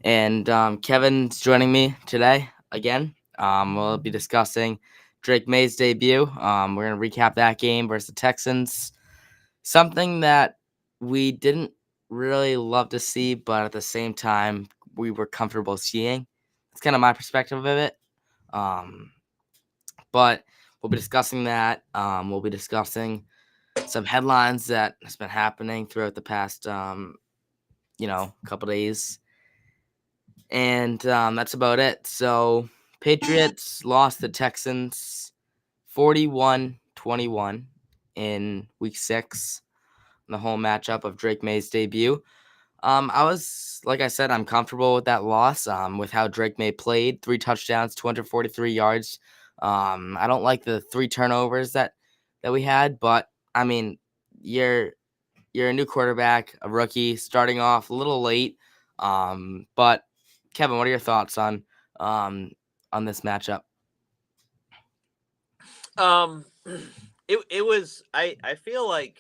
And Kevin's joining me today again. We'll be discussing Drake May's debut. We're going to recap that game versus the Texans. Something that we didn't really love to see, but at the same time, we were comfortable seeing. It's kind of my perspective of it. Um, but we'll be discussing that. We'll be discussing some headlines that has been happening throughout the past, couple days. And that's about it. So, Patriots lost the Texans 41-21 in week 6, in the home matchup of Drake May's debut. I was, like I said, I'm comfortable with that loss, with how Drake May played. 3 touchdowns, 243 yards. I don't like the 3 turnovers that we had, but I mean, you're a new quarterback, a rookie, starting off a little late. But Kevin, what are your thoughts um on this matchup? Um, it was I feel like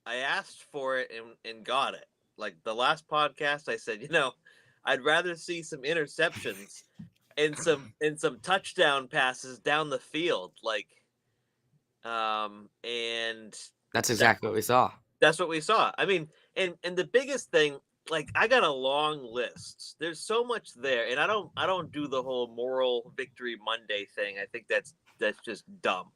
I asked for it and got it. Like the last podcast, I said, I'd rather see some interceptions and some touchdown passes down the field, and That's that exactly what we saw. that's what we saw. I mean, and the biggest thing, like I got a long list. There's so much there, and I don't do the whole moral victory Monday thing. I think that's just dumb.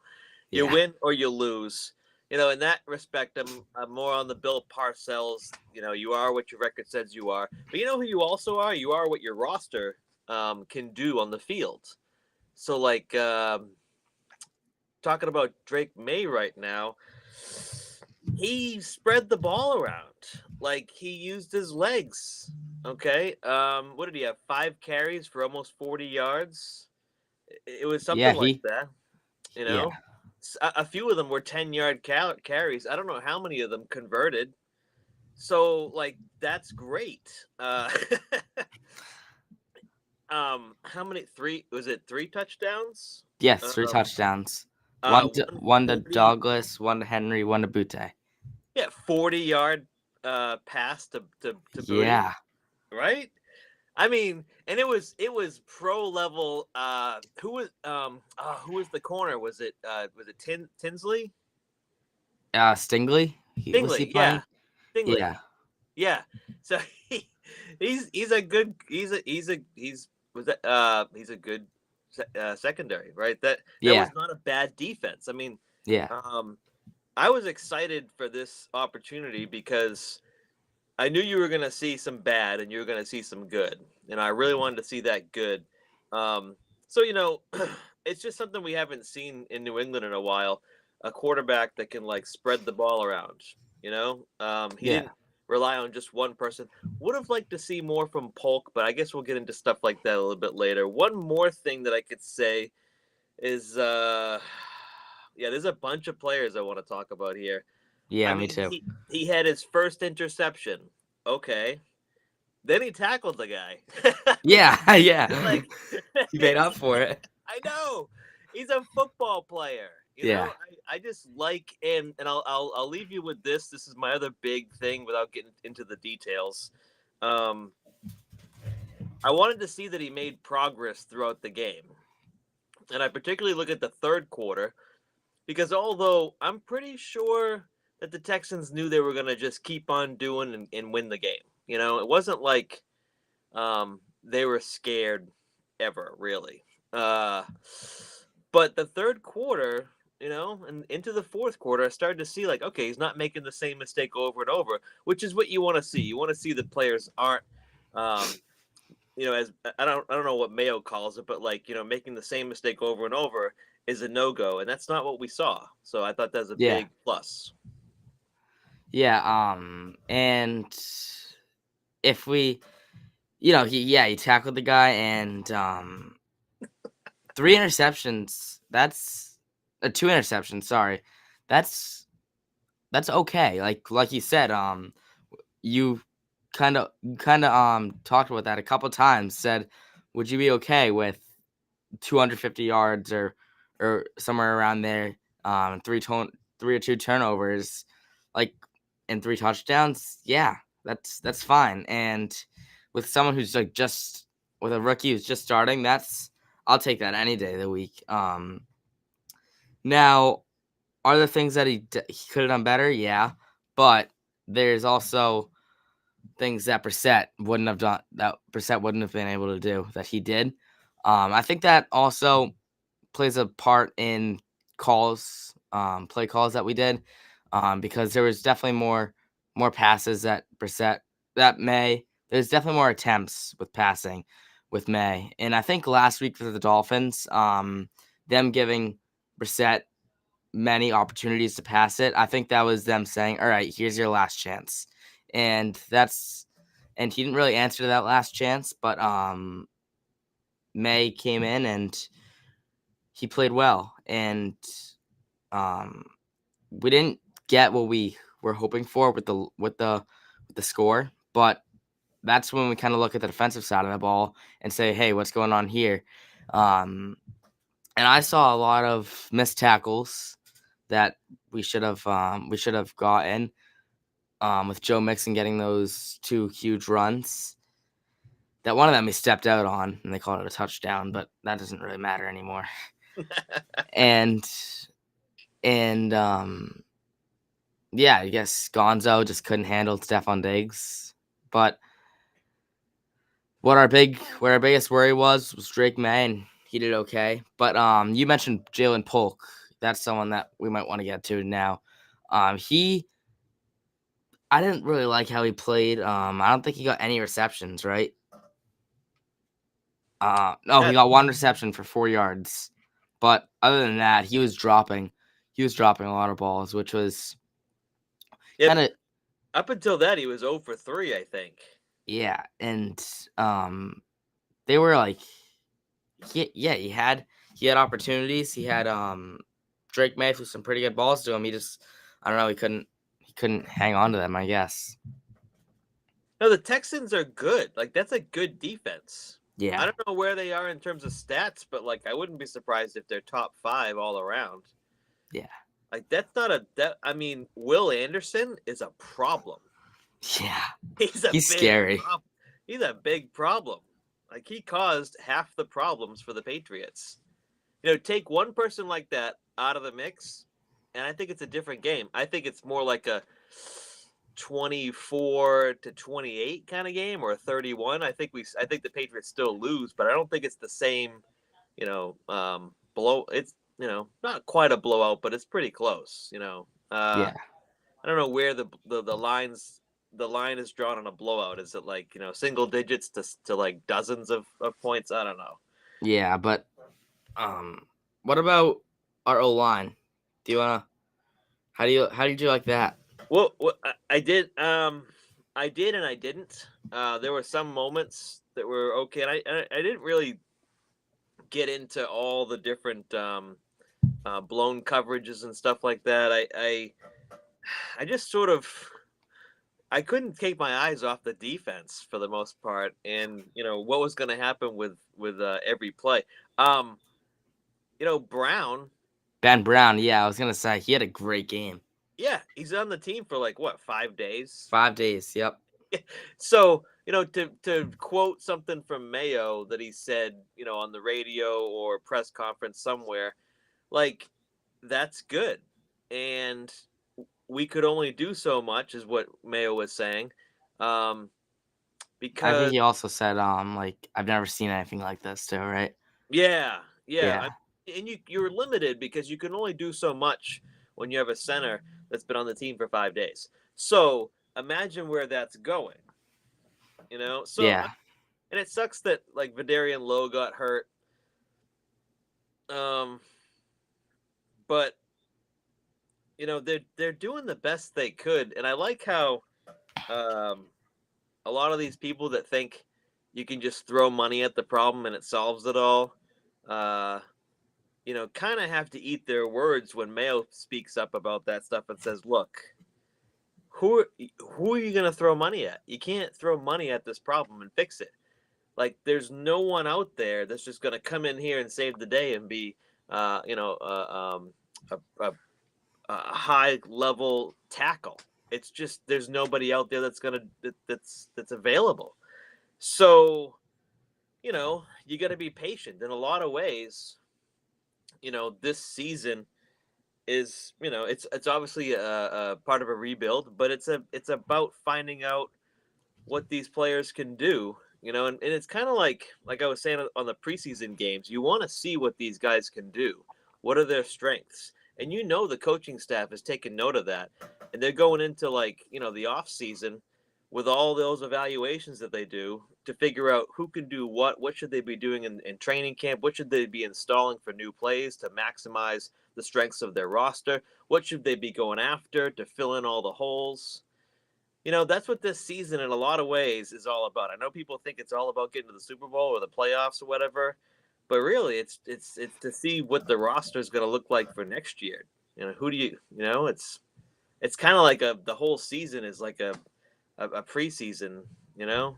You Yeah. win or you lose. In that respect, I'm more on the Bill Parcells. You are what your record says you are. But you know who you also are? You are what your roster can do on the field. So, talking about Drake May right now, he spread the ball around. Like, he used his legs. Okay. What did he have? 5 carries for almost 40 yards. It was Yeah, something like that. You yeah. know, a few of them were 10-yard carries. I don't know how many of them converted. So, like, that's great. How many? Three? Was it 3 touchdowns? Yes, 3 Um, touchdowns. One to 140. Douglas, one to Henry, one to Butte. Yeah, 40-yard pass to Booty, Yeah. right? I mean, and it was pro level. Who was the corner? Was it Tinsley? Stingley? Was he Stingley, yeah, playing? Stingley, Yeah. yeah. So he's a good he's was that he's a good secondary, right? That Yeah. was not a bad defense. I mean, Yeah. um, I was excited for this opportunity because I knew you were going to see some bad and you were going to see some good, and I really wanted to see that good. Um, so it's just something we haven't seen in New England in a while. A quarterback that can like spread the ball around. He Yeah. didn't rely on just one person. Would have liked to see more from Polk, but I guess we'll get into stuff like that a little bit later. One more thing that I could say is, yeah, there's a bunch of players I want to talk about here. I Yeah, me mean, too. he had his first interception. Okay. Then he tackled the guy. Yeah, yeah. like He made up for it. I know. He's a football player. Yeah. I just like, and I'll leave you with this. This is my other big thing without getting into the details. Um I wanted to see that he made progress throughout the game. And I particularly look at the third quarter because although I'm pretty sure that the Texans knew they were going to just keep on doing and win the game. It wasn't like they were scared ever, really. Uh, but the third quarter, and into the fourth quarter, I started to see like, okay, he's not making the same mistake over and over, which is what you want to see. You want to see that players aren't, um, as I don't know what Mayo calls it, but like making the same mistake over and over is a no go, and that's not what we saw. So I thought that was a Yeah. big plus. Yeah. And if we, he tackled the guy, and 3 interceptions. That's 2 interceptions. Sorry, that's okay. Like you said, you kind of talked about that a couple times. Said, would you be okay with 250 yards or somewhere around there? 3 or 2 turnovers, like, and 3 touchdowns. Yeah, that's fine. And with someone who's like just with a rookie who's just starting, I'll take that any day of the week. Now are there things that he could have done better? Yeah, but there's also things that Brissett wouldn't have been able to do that he did. I think that also plays a part in play calls that we did, because there was definitely more passes that Brissett that May. There's definitely more attempts with passing with May, and I think last week for the Dolphins, them giving Brissett many opportunities to pass it. I think that was them saying, "All right, here's your last chance," and he didn't really answer to that last chance, but May came in and he played well, and um, we didn't get what we were hoping for with the score, but that's when we kind of look at the defensive side of the ball and say, "Hey, what's going on here?" And I saw a lot of missed tackles that we should have gotten, with Joe Mixon getting those 2 huge runs. That one of them he stepped out on, and they called it a touchdown, but that doesn't really matter anymore. and yeah, I guess Gonzo just couldn't handle Stephon Diggs. But what our biggest worry was Drake May, and he did okay. But you mentioned Jalen Polk. That's someone that we might want to get to now. I didn't really like how he played. I don't think he got any receptions, right? No, he got 1 reception for 4 yards. But other than that, he was dropping a lot of balls, which was kind of up until that he was 0 for 3, I think. Yeah, and they were like he had opportunities. He had Drake May with some pretty good balls to him. He just I don't know, he couldn't hang on to them, I guess. No, the Texans are good. Like, that's a good defense. Yeah. I don't know where they are in terms of stats, but like I wouldn't be surprised if they're top 5 all around. Yeah. Like, that's not I mean, Will Anderson is a problem. Yeah. He's scary. He's a big problem. Like, he caused half the problems for the Patriots. Take one person like that out of the mix, and I think it's a different game. I think it's more like a 24-28 kind of game, or a 31. I think the Patriots still lose, but I don't think it's the same, blow. It's, not quite a blowout, but it's pretty close, Yeah. I don't know where the line is drawn on a blowout. Is it like, single digits to like dozens of points? I don't know. Yeah, but what about our O-line? Do you wanna how did you like that? Well, I did and I didn't. There were some moments that were okay, and I didn't really get into all the different blown coverages and stuff like that. I just sort of I couldn't take my eyes off the defense for the most part, and what was going to happen with every play. Brown. Ben Brown, yeah, I was gonna say he had a great game. Yeah, he's on the team for like what, 5 days? 5 days, yep. So, to quote something from Mayo that he said, on the radio or press conference somewhere, like, that's good. And we could only do so much, is what Mayo was saying. I Because think he also said, like, I've never seen anything like this too, right? yeah. Yeah. And you're limited because you can only do so much when you have a center that's been on the team for 5 days. So imagine where that's going. So Yeah. and it sucks that like Vidarian Lowe got hurt. But they're doing the best they could, and I like how a lot of these people that think you can just throw money at the problem and it solves it all, kind of have to eat their words when Mayo speaks up about that stuff and says, "Look, who are you going to throw money at? You can't throw money at this problem and fix it. Like, there's no one out there that's just going to come in here and save the day and be, a high level tackle. It's just there's nobody out there that's available. So, you got to be patient in a lot of ways. This season is, it's obviously a part of a rebuild, but it's about finding out what these players can do. And it's kind of like I was saying on the preseason games, you want to see what these guys can do. What are their strengths? And the coaching staff has taken note of that. And they're going into the off season with all those evaluations that they do to figure out who can do what should they be doing in training camp, what should they be installing for new plays to maximize the strengths of their roster, what should they be going after to fill in all the holes. That's what this season in a lot of ways is all about. I know people think it's all about getting to the Super Bowl or the playoffs or whatever, but really it's to see what the roster is going to look like for next year. Who do it's kind of like the whole season is like a preseason, in a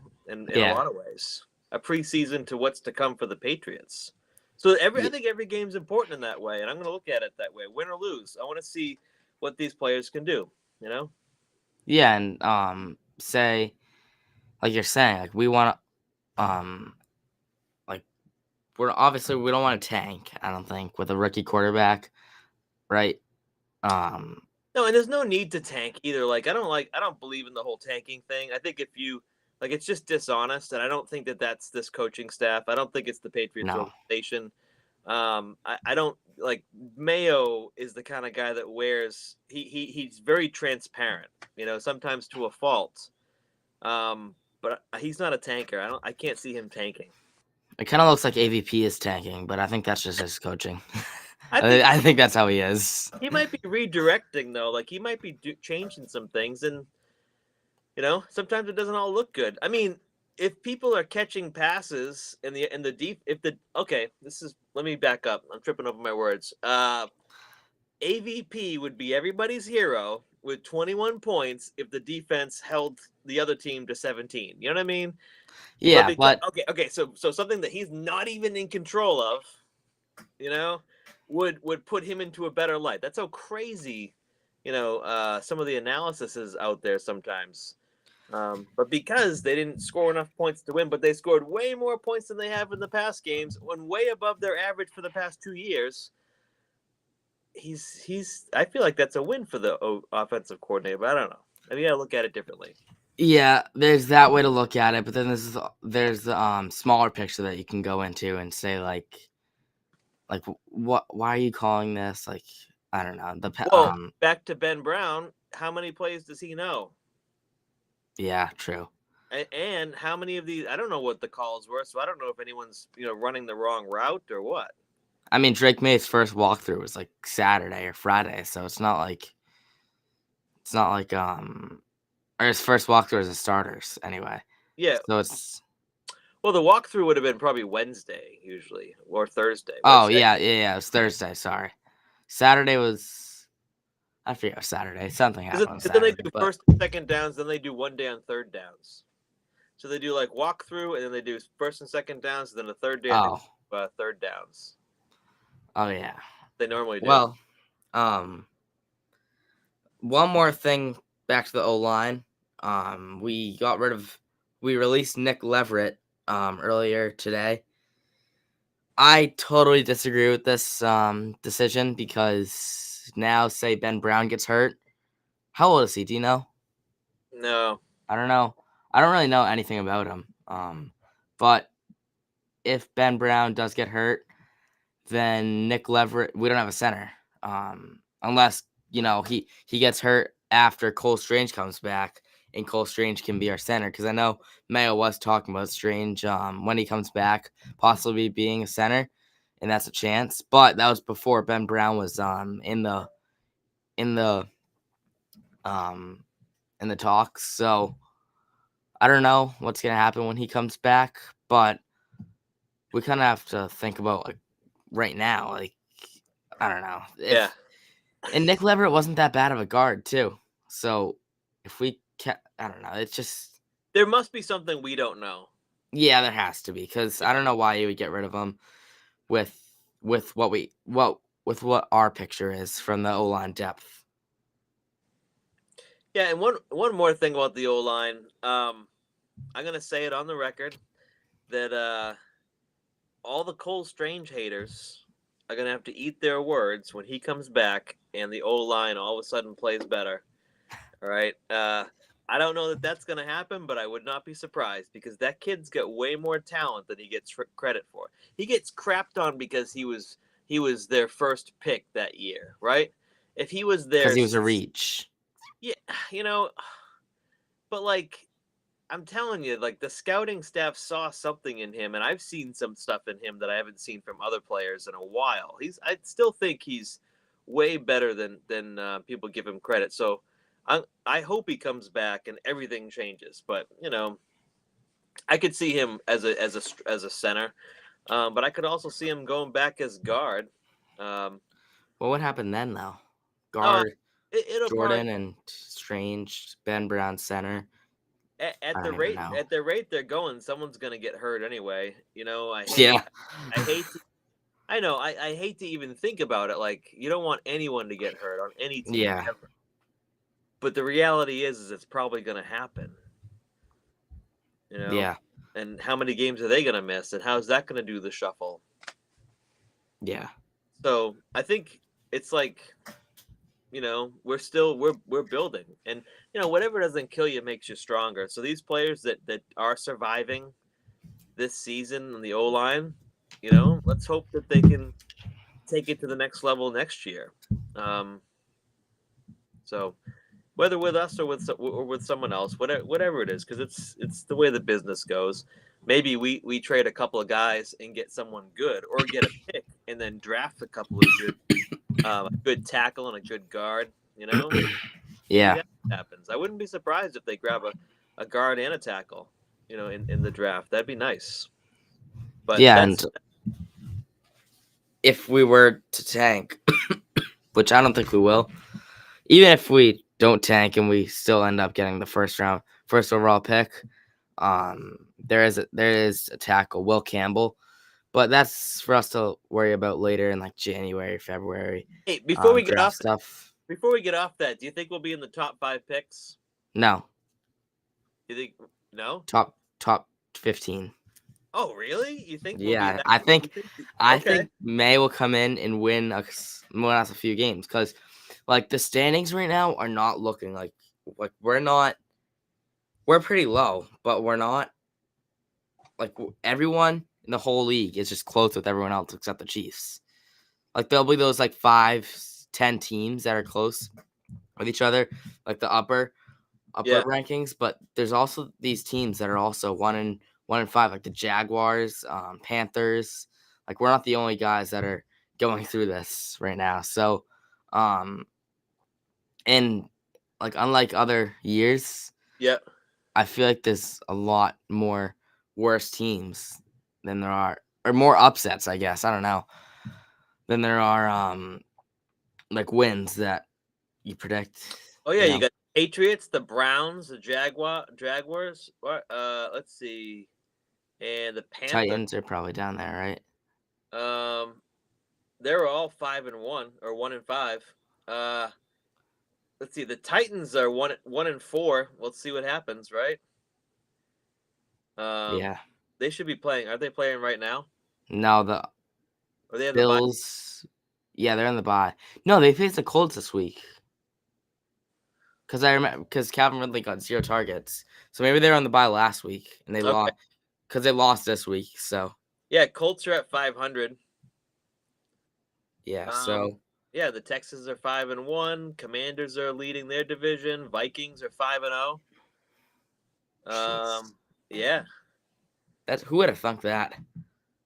Yeah. lot of ways. A preseason to what's to come for the Patriots. So I think every game's important in that way, and I'm going to look at it that way. Win or lose, I want to see what these players can do, Yeah, and say like you're saying, like we want to like we don't want to tank, I don't think, with a rookie quarterback, right? Um No, and there's no need to tank either. I don't believe in the whole tanking thing. I think if you it's just dishonest, and I don't think that that's this coaching staff. I don't think it's the Patriots no. organization. I don't like Mayo is the kind of guy that he's very transparent, sometimes to a fault. But he's not a tanker. I can't see him tanking. It kind of looks like AVP is tanking, but I think that's just his coaching. I think I think that's how he is. he might be redirecting though. Like he might be changing some things, and sometimes it doesn't all look good. I mean, if people are catching passes in the deep, let me back up. I'm tripping over my words. AVP would be everybody's hero with 21 points if the defense held the other team to 17. You know what I mean? Yeah, but Okay. So something that he's not even in control of, would put him into a better light. That's how crazy, some of the analysis is out there sometimes. But because they didn't score enough points to win, but they scored way more points than they have in the past games, and way above their average for the past 2 years. I feel like that's a win for the offensive coordinator, but I don't know. I mean, I look at it differently. yeah, there's that way to look at it, but then there's the smaller picture that you can go into and say like why are you calling this, like, I don't know, Well, back to Ben Brown, how many plays does he know? yeah, true. And how many of these? I don't know what the calls were, so I don't know if anyone's running the wrong route or what. I mean, Drake May's first walkthrough was like Saturday or Friday, so it's not like or his first walkthrough as a starters anyway. Yeah. So it's Well, the walkthrough would have been probably Wednesday usually or Thursday. oh Wednesday. yeah, it was Thursday. Sorry, Saturday was I forget Saturday. Something happened on Then they Saturday, do but first and second downs. Then they do one day on third downs. So they do like walkthrough, and then they do first and second downs. And then the third day, third downs. Oh yeah. They normally do. Well, one more thing back to the O-line. We released Nick Leverett earlier today. I totally disagree with this decision because now say Ben Brown gets hurt. How old is he? Do you know? No. I don't know. I don't really know anything about him. But if Ben Brown does get hurt, then Nick Leverett, we don't have a center. Unless, he gets hurt after Cole Strange comes back and Cole Strange can be our center. Because I know Maye was talking about Strange when he comes back, possibly being a center, and that's a chance. But that was before Ben Brown was in the talks. So I don't know what's gonna happen when he comes back, but we kind of have to think about like right now. Like, I don't know. Yeah. And Nick Leverett wasn't that bad of a guard too. So if we I don't know. It's just there must be something we don't know. Yeah, there has to be, because I don't know why you would get rid of him with what our picture is from the O-line depth. Yeah, and one more thing about the O-line. I'm gonna say it on the record that all the Cole Strange haters are gonna have to eat their words when he comes back and the O line all of a sudden plays better. All right. I don't know that that's going to happen, but I would not be surprised because that kid's got way more talent than he gets credit for. He gets crapped on because he was their first pick that year, right? If he was because their he was a reach. yeah, you know, but like I'm telling you, like the scouting staff saw something in him, and I've seen some stuff in him that I haven't seen from other players in a while. I still think he's way better than people give him credit. So I hope he comes back and everything changes. But I could see him as a center, but I could also see him going back as guard. Um, Well, what happened then, though? oh, Guard it'll probably Jordan and Strange, Ben Brown center. at I the don't even rate know. at the rate they're going, someone's gonna get hurt anyway. Yeah, I hate I know. I hate to even think about it. Like you don't want anyone to get hurt on any team yeah, ever. But the reality is it's probably going to happen. You know, yeah, and how many games are they going to miss, and how's that going to do the shuffle? yeah, So I think it's like we're building, and whatever doesn't kill you makes you stronger. So these players that are surviving this season on the O line, let's hope that they can take it to the next level next year. So whether with us or with someone else, whatever it is, because it's the way the business goes. Maybe we trade a couple of guys and get someone good, or get a pick and then draft a couple of a good tackle and a good guard. Maybe yeah, that happens. I wouldn't be surprised if they grab a guard and a tackle, in the draft. That'd be nice. But yeah. And that's if we were to tank, which I don't think we will, even if we don't tank and we still end up getting the first overall pick, there is a tackle, Will Campbell, but that's for us to worry about later in like January, February, hey. Before we get draft off stuff. before we get off that, do you think we'll be in the top 5 picks? No, You think no? top 15. Oh, really? You think we'll be Yeah, that? I You think think, I okay. think May will come in and win a few games because like the standings right now are not looking like we're pretty low, but we're not like everyone in the whole league is just close with everyone else except the Chiefs. Like there'll be those like 5-10 teams that are close with each other, like the upper Yeah. rankings. But there's also these teams that are also 1-5, like the Jaguars, Panthers. Like we're not the only guys that are going through this right now. So, and like unlike other years, Yeah. I feel like there's a lot more worse teams than there are, or more upsets, I guess. I don't know. Than there are like wins that you predict, Oh you yeah, you know. got Patriots, the Browns, the Jaguars. What? Let's see, and the Panthers. Titans are probably down there, right? Um, they're all 5-1 or 1-5. Uh, let's see, the Titans are 1-4. Let's see what happens, right? Yeah. They should be playing. Are they playing right now? No, the Are they in the bye? Bills. Yeah, they're in the bye. No, they faced the Colts this week. Because I remember because Calvin Ridley got 0 targets, so maybe they were on the bye last week and they Okay. lost because they lost this week. So Yeah, Colts are at 500. yeah, Um, so yeah, the Texans are 5-1. Commanders are leading their division. Vikings are 5-0. jeez, Yeah, that's who would have thunk that?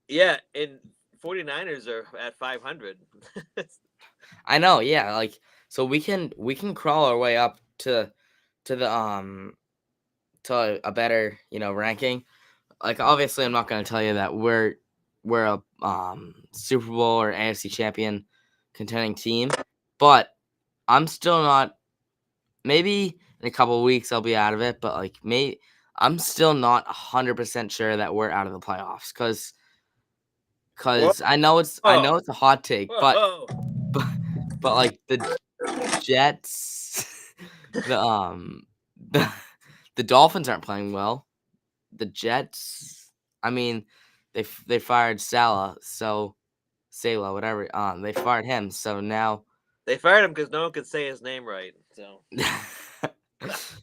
yeah, and 49ers are at 500. I know, yeah, like so we can crawl our way up to the to a better ranking. Like obviously, I'm not going to tell you that we're a Super Bowl or AFC champion contending team, but I'm still not. Maybe in a couple of weeks I'll be out of it, but like I'm still not 100% sure that we're out of the playoffs because Whoa, I know it's a hot take, but whoa. but but like the Jets, the the Dolphins aren't playing well. the Jets, I mean, they fired Salah, whatever. They fired him, so now They fired him because no one could say his name right. So,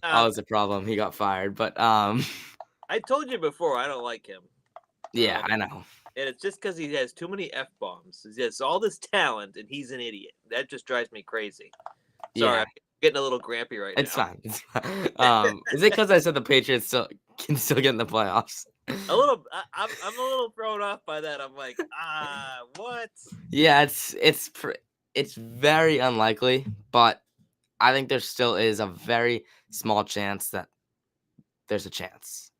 oh, it's a problem. He got fired, but I told you before I don't like him. yeah, I know. And it's just because he has too many f bombs. He has all this talent, and he's an idiot. That just drives me crazy. Sorry, Yeah, I'm getting a little grampy right it's now. fine. It's fine. Is it because I said the Patriots can still get in the playoffs? A little. I'm a little thrown off by that. I'm like, what? Yeah, it's very unlikely, but I think there still is a very small chance that there's a chance.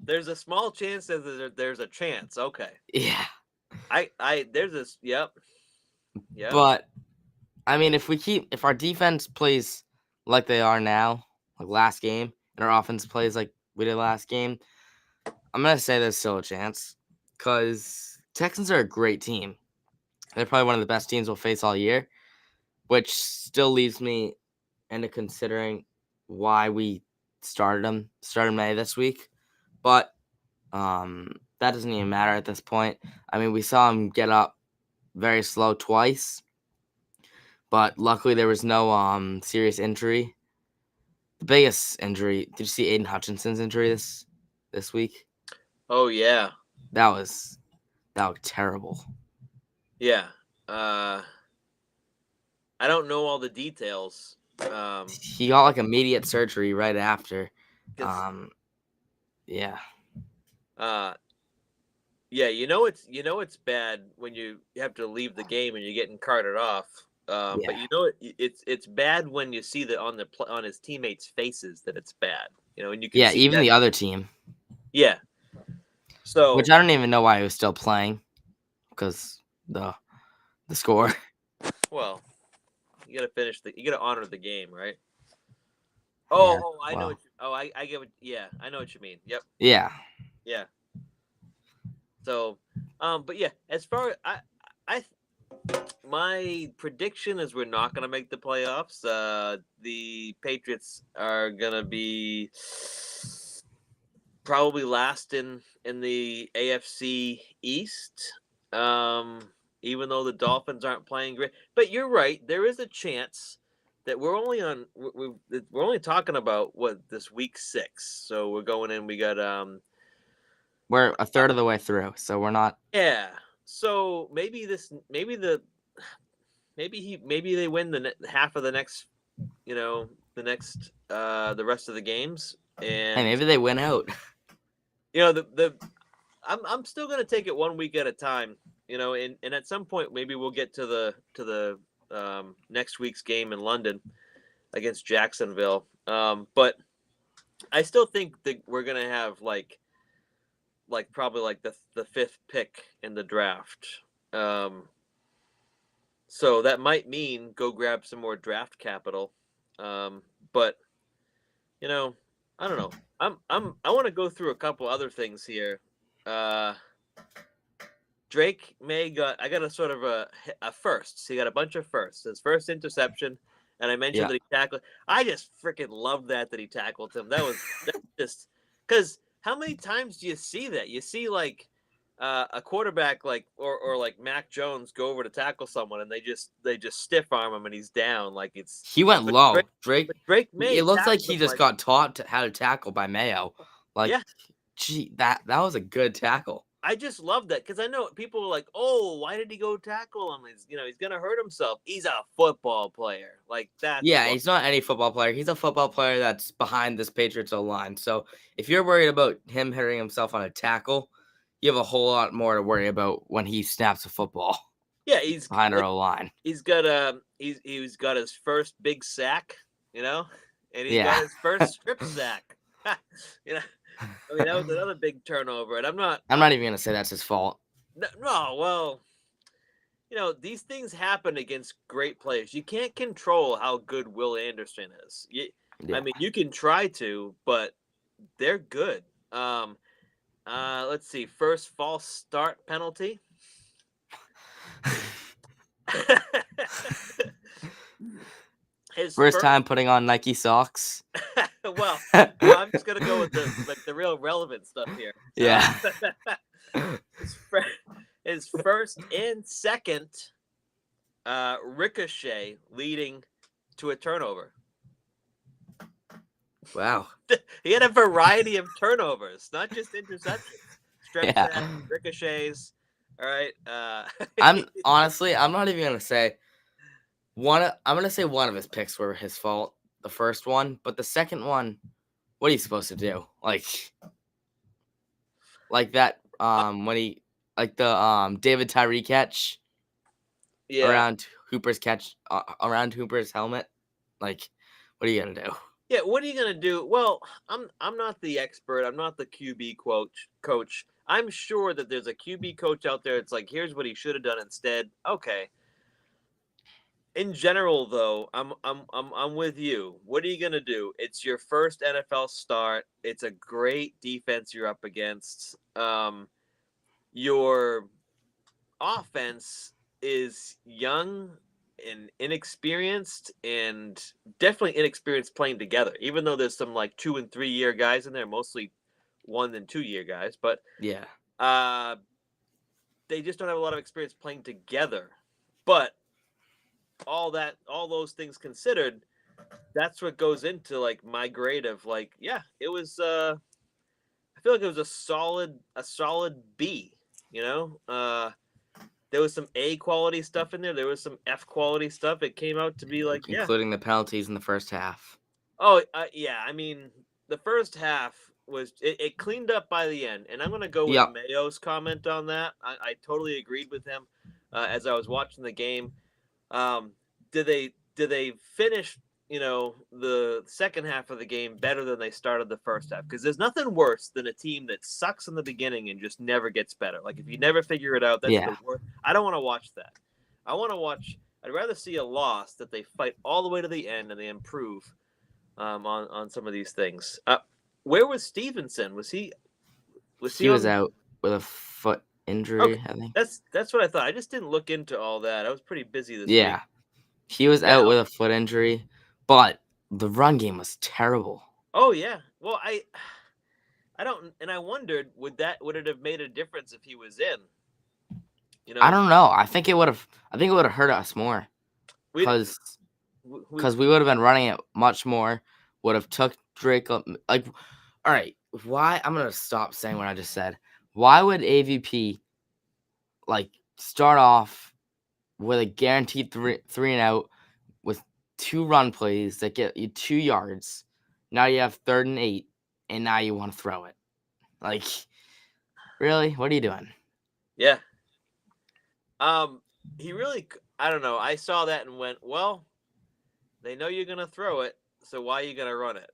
There's a small chance that there's a chance. Okay. Yeah, There's this. Yep. but I mean, if our defense plays like they are now, like last game, and our offense plays like we did last game, I'm gonna say there's still a chance because Texans are a great team. They're probably one of the best teams we'll face all year, which still leaves me into considering why we started Maye this week. But that doesn't even matter at this point. I mean, we saw him get up very slow twice, but luckily there was no serious injury. The biggest injury, did you see Aiden Hutchinson's injury this week? Oh yeah. That was terrible. Yeah. I don't know all the details. He got like immediate surgery right after. Yeah. Yeah, it's bad when you have to leave the game and you're getting carted off. But Yeah. it's bad when you see that on his teammates' faces that it's bad. And you can Yeah, see even that. the other team, Yeah. which So, I don't even know why he was still playing because the score. well, you got to you got to honor the game, right? Yeah. I know Well. what I get what. Yeah, I know what you mean. Yep. Yeah. Yeah. So, but yeah, as far as I my prediction is we're not going to make the playoffs. The Patriots are going to be probably last in the AFC East. Even though the Dolphins aren't playing great, but you're right. There is a chance that we're only talking about this week 6. So we're going in. We got We're a third of the way through, so we're not. yeah. So maybe maybe they win half of the next, the rest of the games, Hey, and maybe they win out. I'm still gonna take it one week at a time, and at some point maybe we'll get to the next week's game in London against Jacksonville. But I still think that we're gonna have probably like the 5th pick in the draft. So that might mean go grab some more draft capital. But I don't know. I want to go through a couple other things here. Drake May I got a sort of a first. He got a bunch of firsts. His first interception, and I mentioned Yeah. that he tackled. I just freaking love that he tackled him. That's just because how many times do you see that? You see a quarterback or like Mac Jones go over to tackle someone and they just stiff arm him and he's down like it's. He went But low. Drake. Drake May It looks like tackled he him just got taught how to tackle by Mayo. Like, yeah. gee, that was a good tackle. I just love that because I know people are like, "Oh, why did he go tackle him? He's gonna hurt himself." He's a football player, like that's Yeah, why. he's not any football player. He's a football player that's behind this Patriots O-line. So if you're worried about him hurting himself on a tackle, you have a whole lot more to worry about when he snaps a football Yeah, he's behind our like O-line. he's got he's got his first big sack, and he got Yeah. his first strip sack. you know, I mean that was another big turnover, and I'm not even gonna say that's his fault. no well. These things happen against great players. You can't control how good Will Anderson is. I Yeah. mean, you can try to, but they're good. Let's see. First false start penalty. His First first, time putting on Nike socks. well, I'm just gonna go with the real relevant stuff here. Yeah. His, fir- his first and second ricochet leading to a turnover. Wow. He had a variety of turnovers, not just interceptions, strip Yeah. sacks, ricochets. All right. I'm not even gonna say I'm gonna say one of his picks were his fault, the first one, but the second one, what are you supposed to do? Like that when he like the David Tyree catch Yeah. around Hooper's helmet. Like, what are you gonna do? Yeah, what are you gonna do? Well, I'm not the expert. I'm not the QB coach. I'm sure that there's a QB coach out there. It's like, here's what he should have done instead. Okay. In general, though, I'm with you. What are you gonna do? It's your first NFL start. It's a great defense you're up against. Your offense is young and inexperienced, and definitely inexperienced playing together. Even though there's some like 2 and 3 year guys in there, mostly 1 and 2 year guys, but Yeah. uh, they just don't have a lot of experience playing together. But all those things considered, that's what goes into like my grade of like, yeah, it was. I feel like it was a solid B. You know, there was some A quality stuff in there. There was some F quality stuff. It came out to be like, yeah. Including the penalties in the first half. Oh, yeah. I mean, the first half it cleaned up by the end, and I'm gonna go with Yep. Mayo's comment on that. I totally agreed with him as I was watching the game. Um, did they finish, the second half of the game better than they started the first half? Because there's nothing worse than a team that sucks in the beginning and just never gets better. Like if you never figure it out, that's Yeah. the worst. I don't want to watch that. I'd rather see a loss that they fight all the way to the end and they improve on some of these things. Where was Stevenson? Was he He was on? out with a foot Okay, injury, I think. that's what I thought. I just didn't look into all that. I was pretty busy this week. Yeah. He was out Now, with a foot injury, but the run game was terrible. oh yeah. Well, I don't, and I wondered would it have made a difference if he was in? You I know, don't know. I think it would have hurt us more we cuz we we would have been running it much more, would have took Drake up like all right, why I'm going to stop saying what I just said. Why would AVP like start off with a guaranteed three and out with 2 run plays that get you 2 yards? Now you have 3rd and 8 and now you want to throw it. Like, really? What are you doing? yeah. He really, I don't know. I saw that and went, well, they know you're gonna throw it, so why are you gonna run it?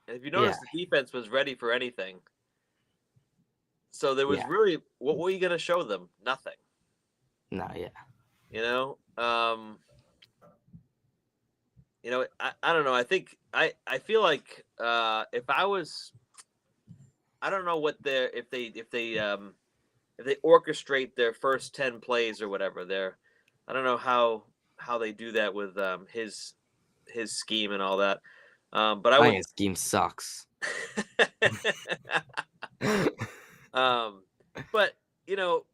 And if you Yeah. notice, the defense was ready for anything. So there was Yeah. really, what were you gonna show them? Nothing. No, yeah. You know, I don't know. I think I feel like if I was, I don't know what their if they orchestrate their first 10 plays or whatever. I don't know how they do that with his scheme and all that. But I I would. think his scheme sucks. um, but you know,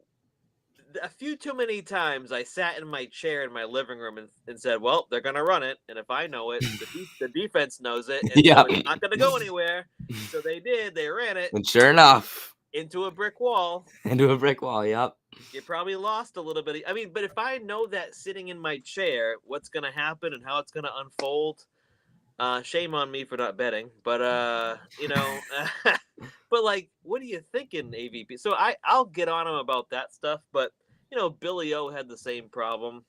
a few too many times I sat in my chair in my living room and said, "Well, they're gonna run it, and if I know it, the defense knows it, and so Yeah. it's not gonna go anywhere." So they did. They ran it And sure enough, into a brick wall. into a brick wall. Yep. You probably lost a little bit. I mean, but if I know that sitting in my chair, what's gonna happen and how it's gonna unfold, shame on me for not betting. But but like, what are you thinking, AVP? So I'll get on him about that stuff. But Billy O had the same problem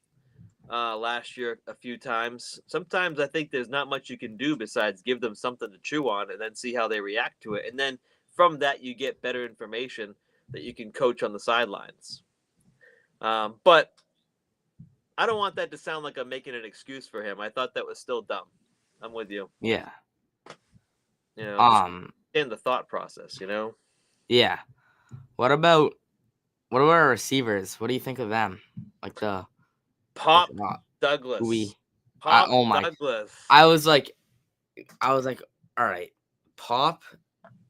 last year a few times. Sometimes I think there's not much you can do besides give them something to chew on and then see how they react to it. And then from that, you get better information that you can coach on the sidelines. But I don't want that to sound like I'm making an excuse for him. I thought that was still dumb. I'm with you. Yeah. Just in the thought process. Yeah. What about our receivers? What do you think of them? Like the Pop like, Douglas. Pop oh my! Douglas. I was like, all right, Pop,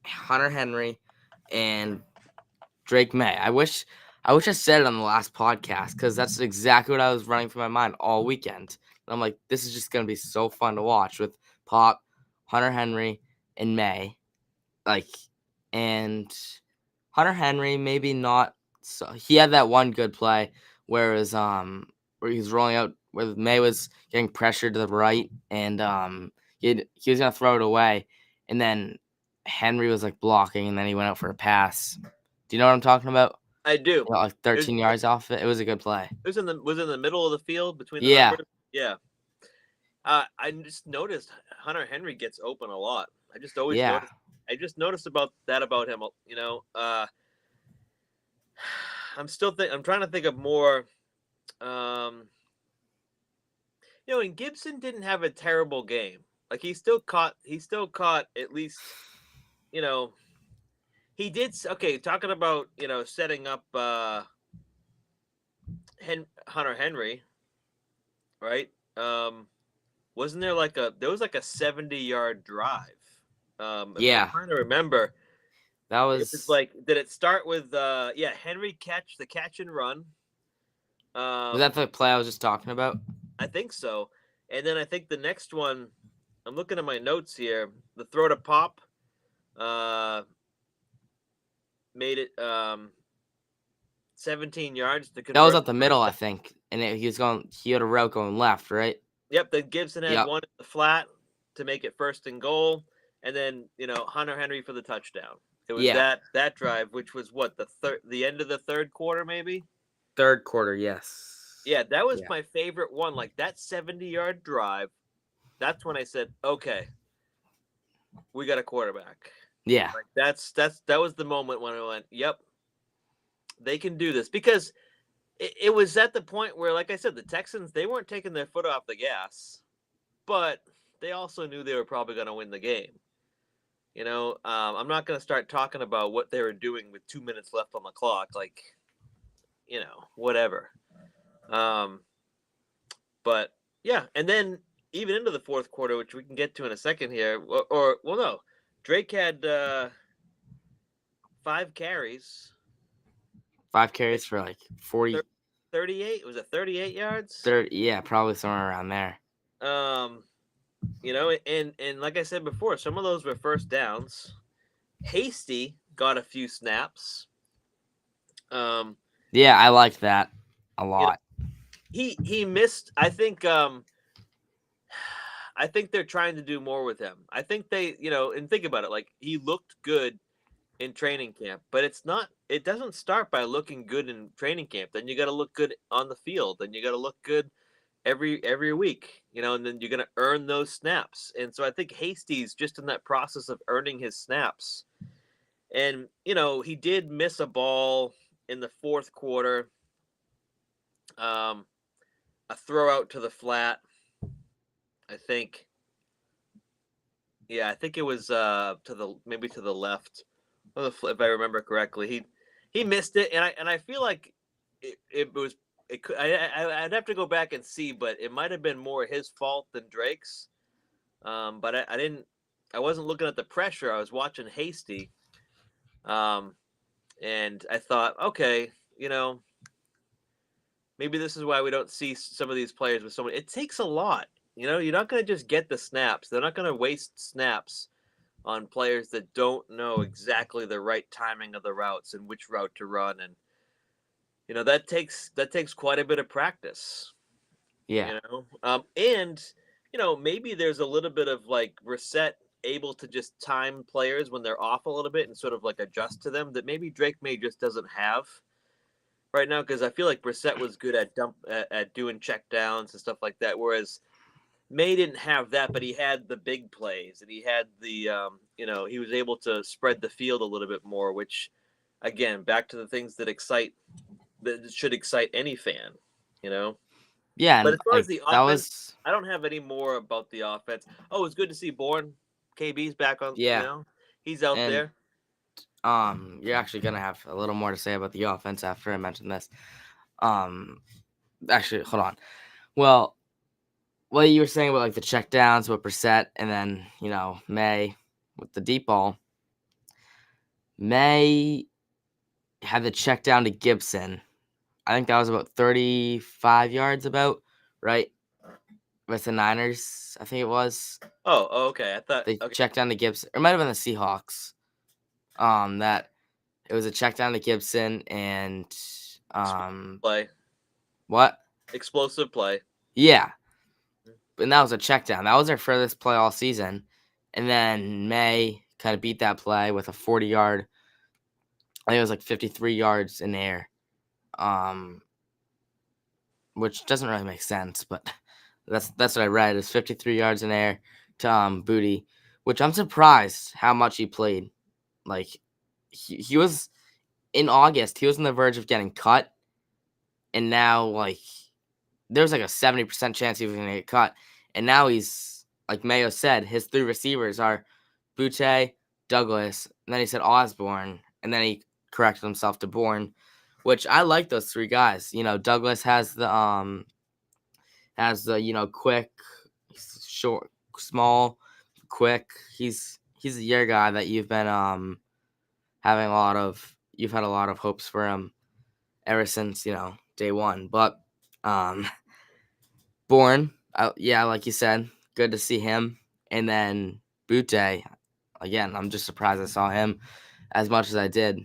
Hunter Henry, and Drake May. I wish I said it on the last podcast because that's exactly what I was running through my mind all weekend. And I'm like, this is just gonna be so fun to watch with Pop, Hunter Henry, and May. Like, and Hunter Henry maybe not. So he had that one good play where he was rolling out where May was getting pressured to the right and he was gonna throw it away, and then Henry was like blocking, and then he went out for a pass. Do you know what I'm talking about? I do. Like 13 yards off it. It was a good play. It was in the middle of the field between the Yeah, numbers. Yeah. I just noticed Hunter Henry gets open a lot. I just always yeah. noticed. I just noticed about him. I'm trying to think of more. Um, and Gibson didn't have a terrible game. Like he still caught at least, you know, he did. Okay, talking about setting up Hunter Henry, right? Wasn't there there was like a 70-yard drive? If I'm Yeah. trying to remember, That it was was like, did it start with Henry catch and run? was that the play I was just talking about? I think so. And then I think the next one, I'm looking at my notes here. The throw to Pop, made it 17 yards to convert. That was up the middle, I think. And he had a route going left, right? Yep. Then Gibson had Yep. one at the flat to make it 1st and goal, and then Hunter Henry for the touchdown. It was that drive, which was what, the end of the third quarter, maybe. Third quarter, yes. Yeah, that was my favorite one. Like that 70-yard drive. That's when I said, okay, we got a quarterback. Yeah. Like that was the moment when I went, yep, they can do this, because it was at the point where, like I said, the Texans, they weren't taking their foot off the gas, but they also knew they were probably going to win the game. I'm not going to start talking about what they were doing with 2 minutes left on the clock, like, whatever. But yeah, and then even into the fourth quarter, which we can get to in a second here, no, Drake had 5 carries. 5 carries for like 40. 38? Was it 38 yards? 30, yeah, probably somewhere around there. And like I said before, some of those were first downs. Hasty got a few snaps. Yeah, I liked that a lot. He missed. I think they're trying to do more with him. I think they, and think about it, like he looked good in training camp, but it doesn't start by looking good in training camp. Then you got to look good on the field. Then you got to look good every week, and then you're going to earn those snaps. And so I think Hasty's just in that process of earning his snaps. And, he did miss a ball in the fourth quarter. A throw out to the flat, I think. Yeah, I think it was maybe to the left, if I remember correctly. He missed it, and I feel like it was. It could. I'd have to go back and see, but it might have been more his fault than Drake's. But I didn't. I wasn't looking at the pressure. I was watching Hasty. And I thought, okay, maybe this is why we don't see some of these players with someone. It takes a lot. You're not going to just get the snaps. They're not going to waste snaps on players that don't know exactly the right timing of the routes and which route to run. And, that takes quite a bit of practice. Yeah. And, maybe there's a little bit of like Brissett able to just time players when they're off a little bit and sort of like adjust to them that maybe Drake May just doesn't have right now. Because I feel like Brissett was good at doing check downs and stuff like that. Whereas May didn't have that, but he had the big plays and he had the, he was able to spread the field a little bit more, which, again, back to the things that should excite any fan, Yeah, But and as far as the that offense, was I don't have any more about the offense. Oh, it's good to see Bourne. KB's back on. He's out and there. you're actually gonna have a little more to say about the offense after I mention this. Actually, hold on. Well, what you were saying about like the check downs with Brissett and then, Maye with the deep ball. Maye had the check down to Gibson. I think that was about 35 yards right? With the Niners, I think it was. Oh, okay. I thought They okay. checked down to Gibson. It might have been the Seahawks. That it was a check down to Gibson and Play. what? Explosive play. Yeah. And that was a check down. That was their furthest play all season. And then Maye kind of beat that play with a 40-yard. I think it was like 53 yards in the air. Which doesn't really make sense, but that's what I read. Is 53 yards in the air to Booty, which I'm surprised how much he played. Like he was in August, he was on the verge of getting cut, and now like there's like a 70% chance he was gonna get cut, and now he's like Mayo said, his three receivers are Butte, Douglas, and then he said Osborne, and then he corrected himself to Bourne, which I like those three guys. Douglas has the quick, short, small, quick. He's a year guy that you've been you've had a lot of hopes for him ever since day one. But Bourne, yeah, like you said, good to see him. And then Butte, again, I'm just surprised I saw him as much as I did,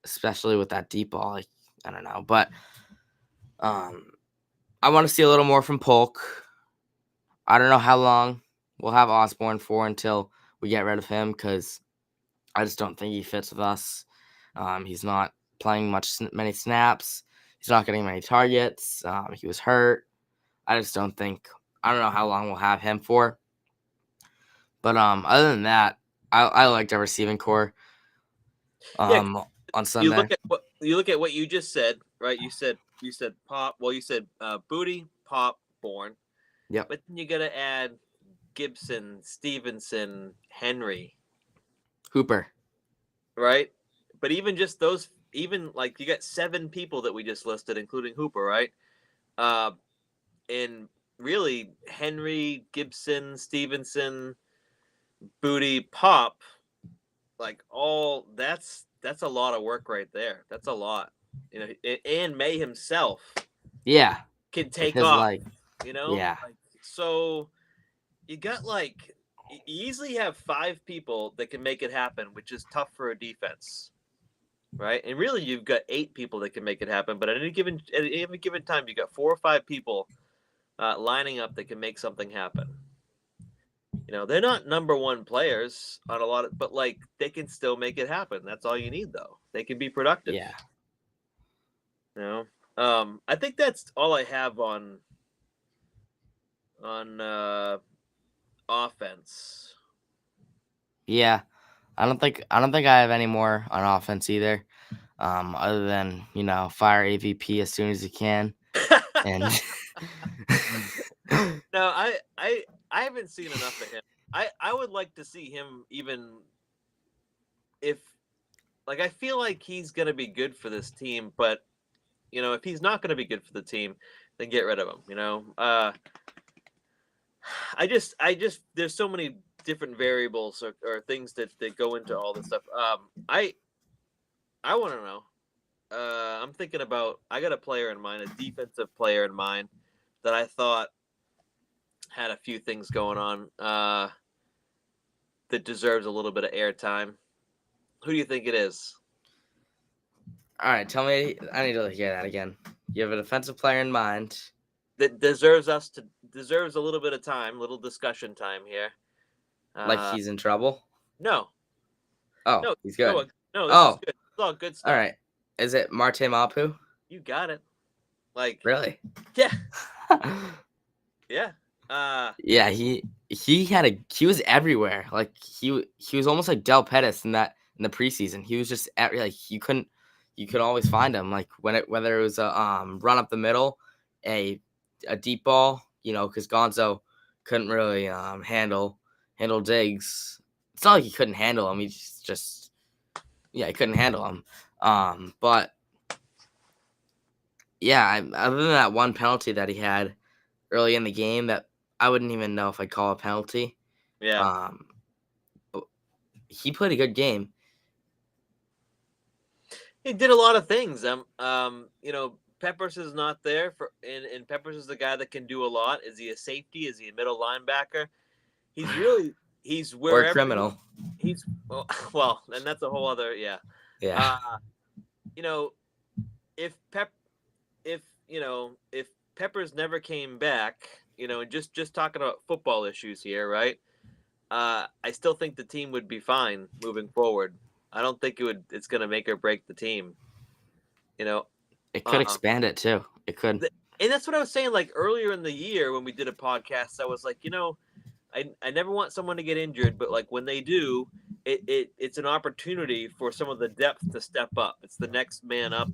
especially with that deep ball. Like, I don't know, but I want to see a little more from Polk. I don't know how long we'll have Osborne for until we get rid of him because I just don't think he fits with us. He's not playing many snaps. He's not getting many targets. He was hurt. I don't know how long we'll have him for. But other than that, I liked our receiving core. On Sunday. You look at what you just said, right? You said Pop. Well, you said Booty, Pop, Bourne. Yep. But then you got to add Gibson, Stevenson, Henry, Hooper. Right? But even just those, even like you got 7 people that we just listed, including Hooper, right? And really, Henry, Gibson, Stevenson, Booty, Pop, like all that's a lot of work right there. That's a lot, and Maye himself, yeah, can take off, yeah. So you got you easily have 5 people that can make it happen, which is tough for a defense, right? And really, you've got 8 people that can make it happen, but at any given time, you got 4 or 5 people lining up that can make something happen. They're not number 1 players on a lot of, but they can still make it happen. That's all you need, though. They can be productive. Yeah. I think that's all I have on offense. Yeah. I don't think I have any more on offense either. Other than, fire AVP as soon as you can. And no, I haven't seen enough of him. I would like to see him, even if I feel like he's gonna be good for this team, but if he's not gonna be good for the team, then get rid of him. I just there's so many different variables or things that go into all this stuff. I want to know. I'm thinking about. I got a player in mind, a defensive player in mind, that I thought had a few things going on that deserves a little bit of airtime. Who do you think it is? All right, tell me. I need to hear that again. You have a defensive player in mind that deserves a little bit of time, little discussion time here. Like he's in trouble? No. Oh, no, he's good. No, this is good. It's all good stuff. All right. Is it Marte Mapu? You got it. Really? Yeah. Yeah. Yeah, he was everywhere. He was almost like Del Pettis in the preseason. He was just you could always find him, whether it was a run up the middle, a deep ball, because Gonzo couldn't really handle Diggs. It's not like he couldn't handle him. He just he couldn't handle him. But yeah, other than that one penalty that he had early in the game that I wouldn't even know if I'd call a penalty. Yeah. But he played a good game. He did a lot of things. Peppers is not there and Peppers is the guy that can do a lot. Is he a safety? Is he a middle linebacker? He's Or a wherever criminal. he's well, and that's a whole other Yeah. You know, if if Peppers never came back, just talking about football issues here, right? I still think the team would be fine moving forward. I don't think it's going to make or break the team. It could expand it too. It could. And that's what I was saying. Like earlier in the year when we did a podcast, I was like, I never want someone to get injured, but like when they do, it's an opportunity for some of the depth to step up. It's the next man up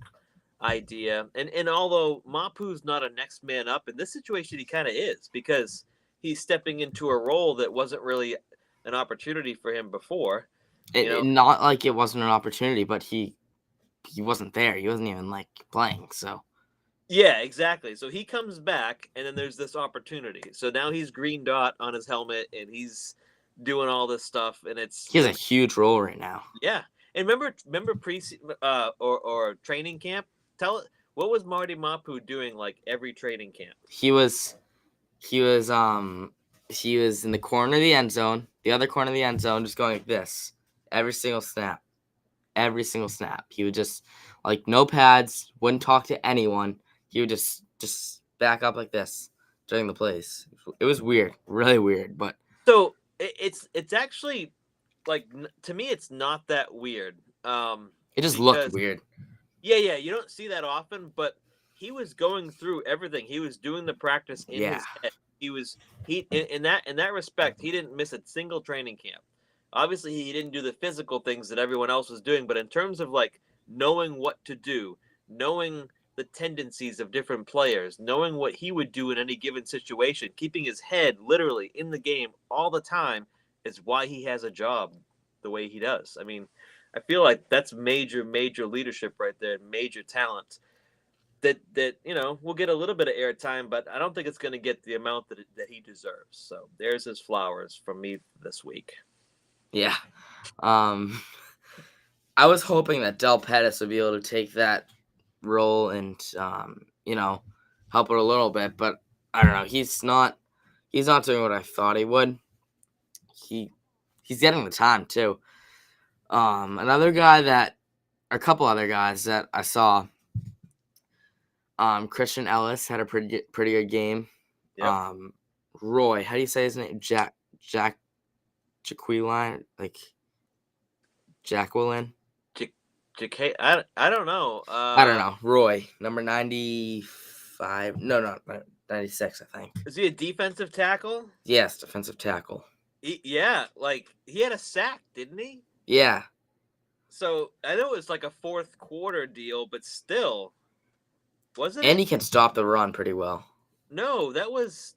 idea. And although Mapu's not a next man up, in this situation he kind of is, because he's stepping into a role that wasn't really an opportunity for him before. Not like it wasn't an opportunity, but he wasn't there. He wasn't even like playing. So yeah, exactly. So he comes back, and then there's this opportunity. So now he's green dot on his helmet, and he's doing all this stuff, and he has a huge role right now. Yeah, and remember pre or training camp. What was Marty Mapu doing like every training camp? He was in the corner of the end zone, the other corner of the end zone, just going like this every single snap. Every single snap. He would just like no pads, wouldn't talk to anyone. He would just back up like this during the plays. It was weird, really weird, but so it's actually like to me it's not that weird. It just looked weird. Yeah, you don't see that often, but he was going through everything. He was doing the practice in his head. In that respect, he didn't miss a single training camp. Obviously, he didn't do the physical things that everyone else was doing, but in terms of like knowing what to do, knowing the tendencies of different players, knowing what he would do in any given situation, keeping his head literally in the game all the time is why he has a job the way he does. I mean, I feel like that's major leadership right there, major talent. That will get a little bit of airtime, but I don't think it's going to get the amount that he deserves. So there's his flowers from me this week. Yeah. I was hoping that Del Pettis would be able to take that role and help it a little bit, but I don't know. He's not doing what I thought he would. He's getting the time too. A couple other guys that I saw. Christian Ellis had a pretty good game. Yep. Roy, how do you say his name? Jaqueline, like Jacqueline. I don't know. I don't know. Roy, number 95. No, 96, I think. Is he a defensive tackle? Yes, defensive tackle. Yeah, like he had a sack, didn't he? Yeah. So I know it's like a fourth quarter deal, but still, wasn't it? And he can stop the run pretty well. No, that was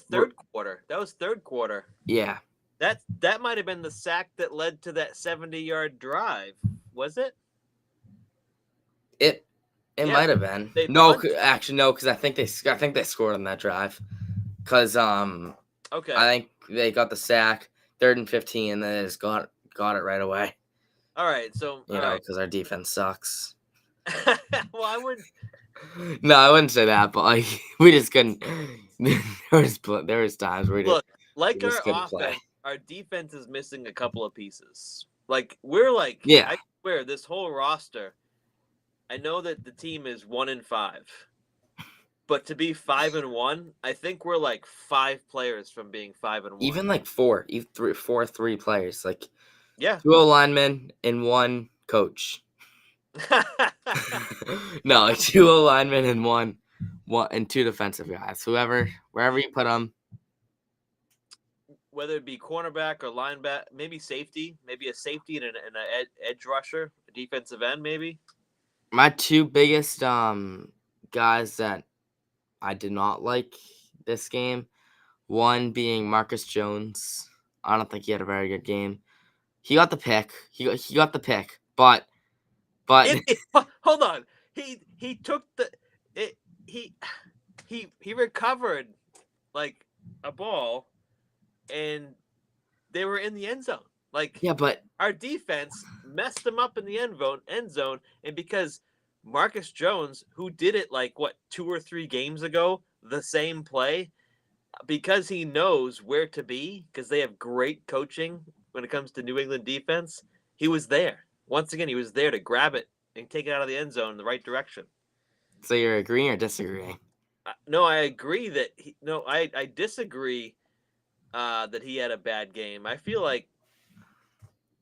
third quarter. That was third quarter. Yeah. That might have been the sack that led to that 70-yard drive. Was it? It might have been. Actually no, because I think they scored on that drive. Because okay, I think they got the sack, 3rd and 15, and then they just got it right away. All right, so because our defense sucks. Well, I wouldn't. No, I wouldn't say that, but like we just couldn't. There was times where our offense, play. Our defense is missing a couple of pieces. Like we're like, yeah. I swear this whole roster. I know that the team is 1-5, but to be 5-1, I think we're like 5 players from being 5-1. Even like 4 players, like 2 O-linemen and 1 coach. No, like 2 O-linemen and one and 2 defensive guys. Wherever you put them. Whether it be cornerback or linebacker, maybe safety, maybe a safety and an edge rusher, a defensive end, maybe. My 2 biggest guys that I did not like this game, one being Marcus Jones. I don't think he had a very good game. He got the pick. He got the pick, but hold on. He took he recovered like a ball and they were in the end zone. Like, Yeah, but our defense messed them up in the end zone, and because Marcus Jones, who did it like what 2 or 3 games ago, the same play, because he knows where to be, because they have great coaching when it comes to New England defense, he was there. Once again, he was there to grab it and take it out of the end zone in the right direction. so you're agreeing or disagreeing? No, I agree that no, I disagree that he had a bad game. I feel like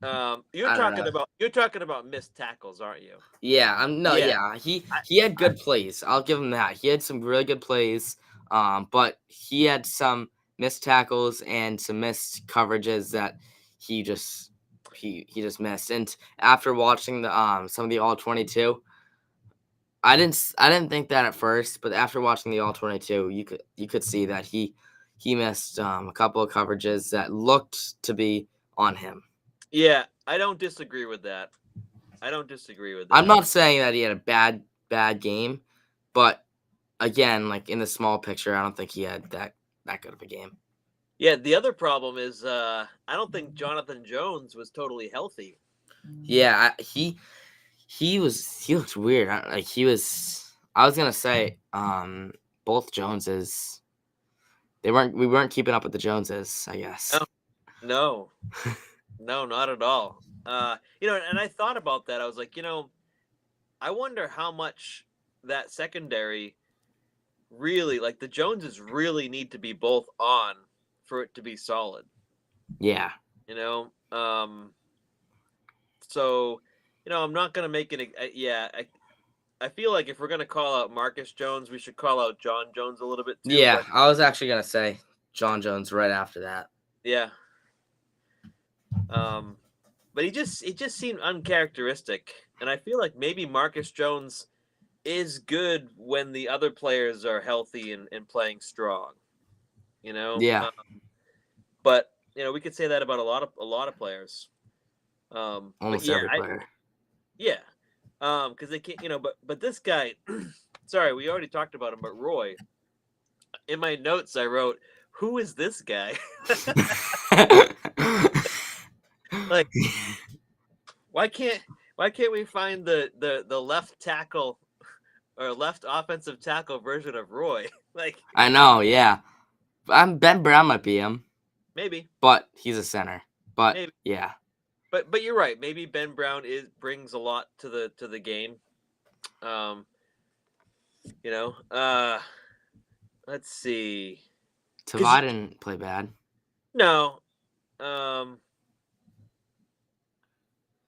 I don't know. you're talking about missed tackles, aren't you? Yeah, Yeah, yeah. He I, he had I good plays. I'll give him that. He had some really good plays. But he had some missed tackles and some missed coverages that he just he just missed. And after watching the some of the all 22, I didn't think that at first, but after watching the all 22, you could see that he missed a couple of coverages that looked to be on him. yeah, I don't disagree with that. I don't disagree with I'm that. not saying that he had a bad game, but again, like in the small picture, I don't think he had that good of a game. Yeah, the other problem is I don't think Jonathan Jones was totally healthy. Yeah, he looks weird. Like he was. I was gonna say both Joneses. We weren't keeping up with the Joneses, I guess. No, no, no, not at all. And I thought about that. I was like, I wonder how much that secondary really, like, the Joneses really need to be both on for it to be solid. Yeah. You know, so I'm not gonna make it. Yeah, I feel like if we're gonna call out Marcus Jones, we should call out John Jones a little bit too. Yeah, But I was actually gonna say John Jones right after that. yeah, but it just seemed uncharacteristic, and I feel like maybe Marcus Jones is good when the other players are healthy and playing strong. You know, Yeah, but we could say that about a lot of players. But almost yeah, every player. yeah, because they can't, but this guy, sorry, we already talked about him, but Roy. In my notes, I wrote, "Who is this guy?" Like, why can't we find the left tackle or left offensive tackle version of Roy? Like, I know. Yeah, Ben Brown might be him, maybe, but he's a center. But maybe, yeah, but you're right. Maybe Ben Brown brings a lot to the game. Um, you know, let's see, because Tavai didn't play bad. no, um,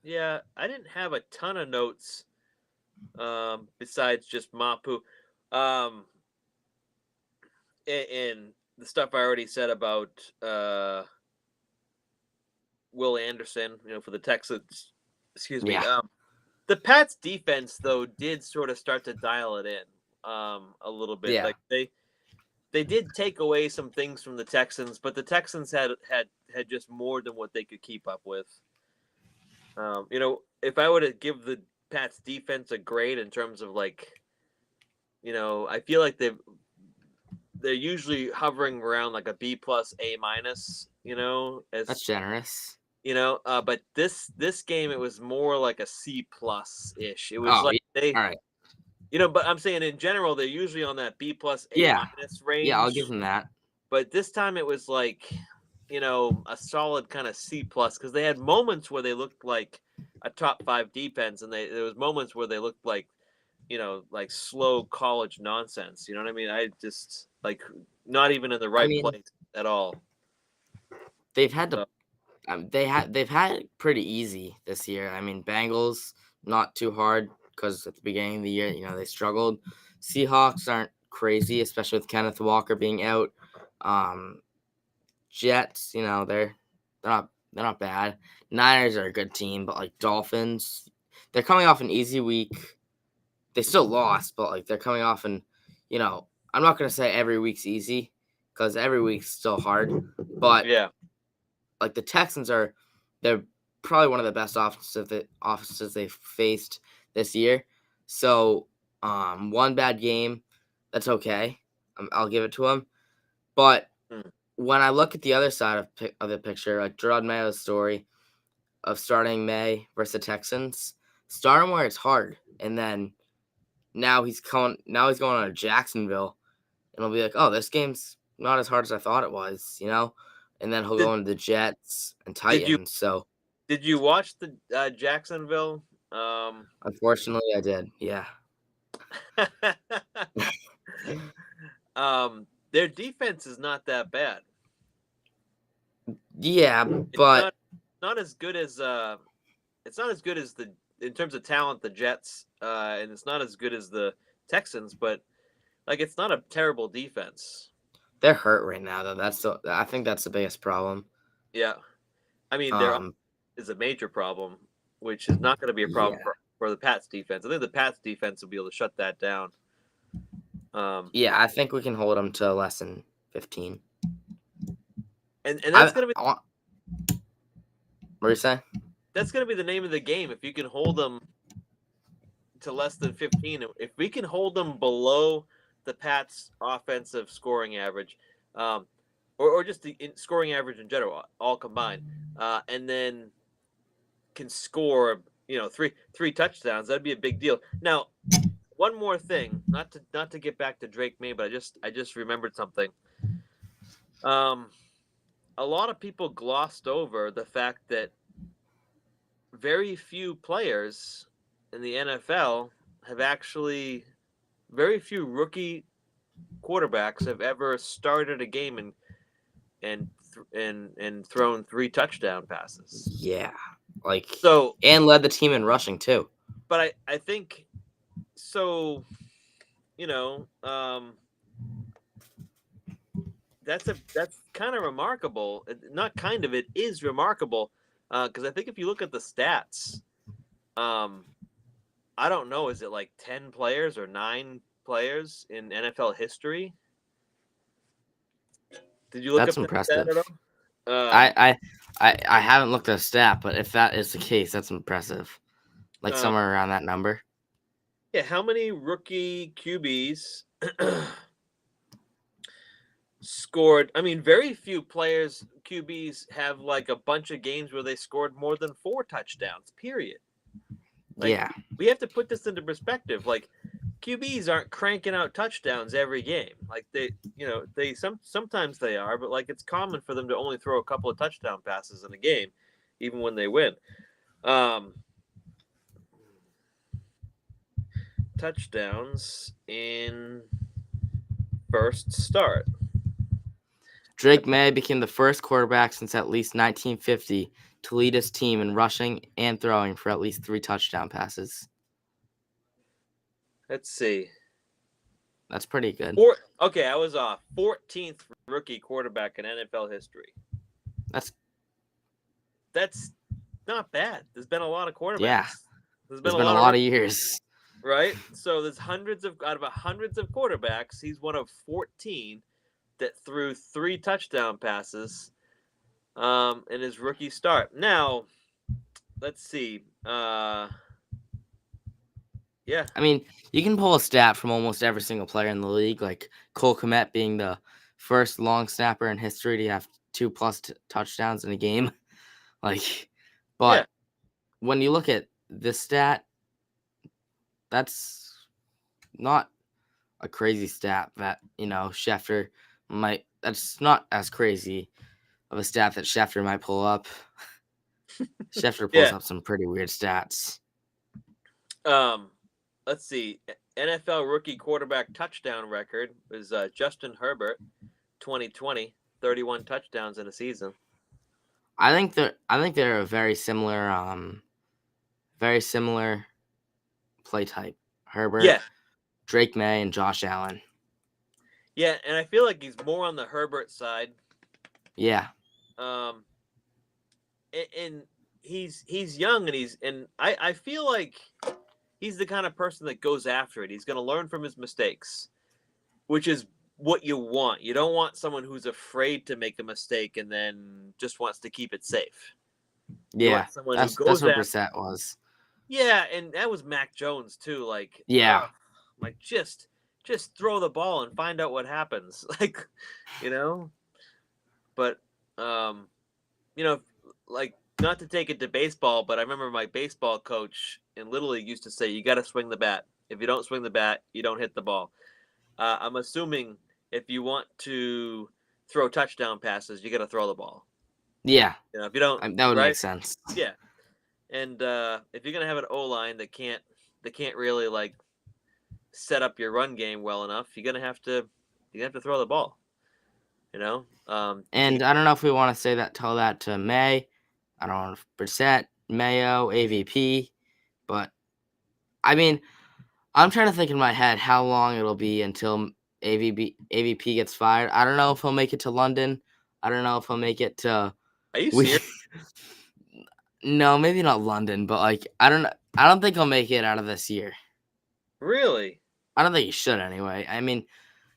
yeah, I didn't have a ton of notes besides just Mapu. Um, and the stuff I already said about Will Anderson, for the Texans. Excuse me. Yeah, The Pats defense though did sort of start to dial it in a little bit. yeah. Like they did take away some things from the Texans, but the Texans had just more than what they could keep up with. If I were to give the Pats defense a grade in terms of like, I feel like they're usually hovering around like a B plus A minus, That's as generous. but this game it was more like a C plus ish. It was Oh, like yeah. All right. but I'm saying in general they're usually on that B plus A Yeah, minus yeah. I'll range. give him that. But this time it was like, a solid kind of C plus because they had moments where they looked like a top 5 defense, and there was moments where they looked like, like slow college nonsense. You know what I mean? I just like not even in the I right mean, place at all. they've had to. So, They've had it pretty easy this year. I mean, Bengals not too hard because at the beginning of the year, they struggled. Seahawks aren't crazy, especially with Kenneth Walker being out. Um, Jets, they're not bad. Niners are a good team, but like Dolphins, they're coming off an easy week. They still lost, but like they're coming off I'm not gonna say every week's easy because every week's still hard. But yeah. like the Texans they're probably one of the best offenses they've faced this year. So one bad game, that's okay. I'll give it to them. But Hmm. when I look at the other side of the picture, like Gerard Mayo's story of starting Maye versus the Texans, start him where it's hard, and then now he's going on to Jacksonville, and he'll be like, oh, this game's not as hard as I thought it was, and then he'll Did go into the Jets and did you Titans. So did you watch the Jacksonville? unfortunately, I did. Yeah, Their defense is not that bad. yeah, It's but not as good as it's not as good as the in terms of talent the Jets, and it's not as good as the Texans, but like it's not a terrible defense. they're hurt right now, though. I think that's the biggest problem. Yeah, I mean their offense is a major problem, which is not going to be a problem Yeah, for the Pats defense. I think the Pats defense will be able to shut that down. yeah, I think we can hold them to less than 15. And that's going to be what do you say? that's going to be the name of the game if you can hold them to less than 15. If we can hold them below the Pats' offensive scoring average, or just the scoring average in general, all combined, and then can score, three touchdowns, that'd be a big deal. Now, one more thing, not to get back to Drake Maye, but I just remembered something. A lot of people glossed over the fact that very few players in the NFL have actually, very few rookie quarterbacks have ever started a game and thrown 3 touchdown passes. Yeah, and led the team in rushing too. But I think so. That's kind of remarkable. Not kind of, it is remarkable, because I think if you look at the stats, I don't know, is it like 10 players or 9 players in NFL history? Did you look That's up that stat impressive. at all? I haven't looked at a stat, but if that is the case, that's impressive. Like somewhere around that number. Yeah, how many rookie QBs scored? I mean, very few QBs have like a bunch of games where they scored more than 4 touchdowns, period. Yeah. We have to put this into perspective. Like, QBs aren't cranking out touchdowns every game. Like sometimes they are, but like it's common for them to only throw a couple of touchdown passes in a game, even when they win. Touchdowns in first start. Drake Maye became the first quarterback since at least 1950 to lead his team in rushing and throwing for at least 3 touchdown passes. Let's see. That's pretty good. Okay, I was off. 14th rookie quarterback in NFL history. That's not bad. There's been a lot of quarterbacks. Yeah. There's been a lot of years. Right? So there's hundreds of quarterbacks, he's one of 14 that threw 3 touchdown passes in his rookie start. Now, let's see. Yeah. I mean, you can pull a stat from almost every single player in the league, like Cole Kmet being the first long snapper in history to have 2+ touchdowns in a game. But when you look at this stat, that's not a crazy stat that, Schefter might. That's not as crazy of a stat that Schefter might pull up. Schefter pulls up some pretty weird stats. Let's see. NFL rookie quarterback touchdown record is Justin Herbert, 2020, 31 touchdowns in a season. I think they're a very similar play type. Herbert, Drake Maye, and Josh Allen. Yeah, and I feel like he's more on the Herbert side. Yeah. And he's young, and I feel like he's the kind of person that goes after it. He's going to learn from his mistakes, which is what you want. You don't want someone who's afraid to make a mistake and then just wants to keep it safe. Yeah, that's what Brissett was. Yeah, and that was Mac Jones too. Like, just throw the ball and find out what happens. Like, But you know, like not to take it to baseball, but I remember my baseball coach in Little League used to say, "You got to swing the bat. If you don't swing the bat, you don't hit the ball." I'm assuming if you want to throw touchdown passes, you got to throw the ball. Yeah, If you don't, that would right? make sense. Yeah. And if you're gonna have an O line that can't really like set up your run game well enough, you have to throw the ball. And I don't know if we want to tell that to May. I don't know if Brissett, Mayo, AVP, but I mean, I'm trying to think in my head how long it'll be until AVP gets fired. I don't know if he'll make it to London. I don't know if he'll make it to Are you we. serious? No, maybe not London, but like I don't know. I don't think he'll make it out of this year. Really? I don't think he should anyway. I mean,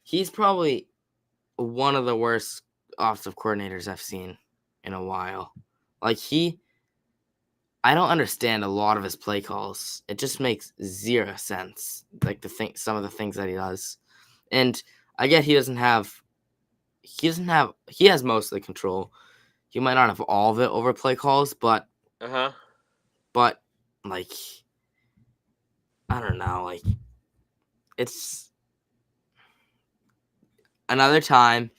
he's probably one of the worst offensive coordinators I've seen in a while. Like I don't understand a lot of his play calls. It just makes zero sense. Like some of the things that he does, and I get he has most of the control. He might not have all of it over play calls, but like I don't know, like it's another time.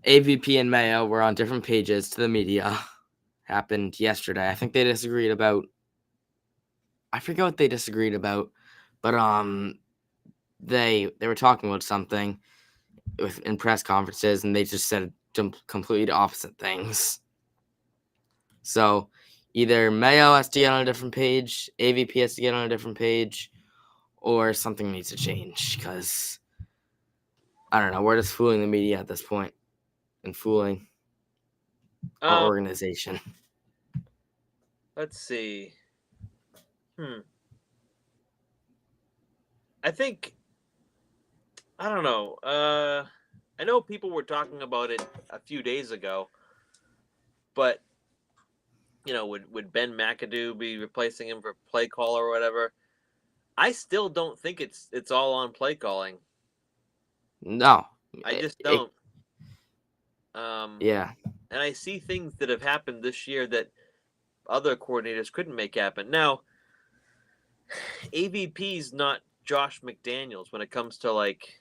AVP and Mayo were on different pages to the media. Happened yesterday. I think they disagreed about. I forget what they disagreed about, but they were talking about something in press conferences, and they just said completely opposite things. So either Mayo has to get on a different page, AVP has to get on a different page, or something needs to change because I don't know. We're just fooling the media at this point and fooling our organization. Let's see. I think I don't know. I know people were talking about it a few days ago, but would Ben McAdoo be replacing him for play call or whatever? I still don't think it's all on play calling. No, I just don't. Yeah, and I see things that have happened this year that other coordinators couldn't make happen. Now, AVP's not Josh McDaniels when it comes to like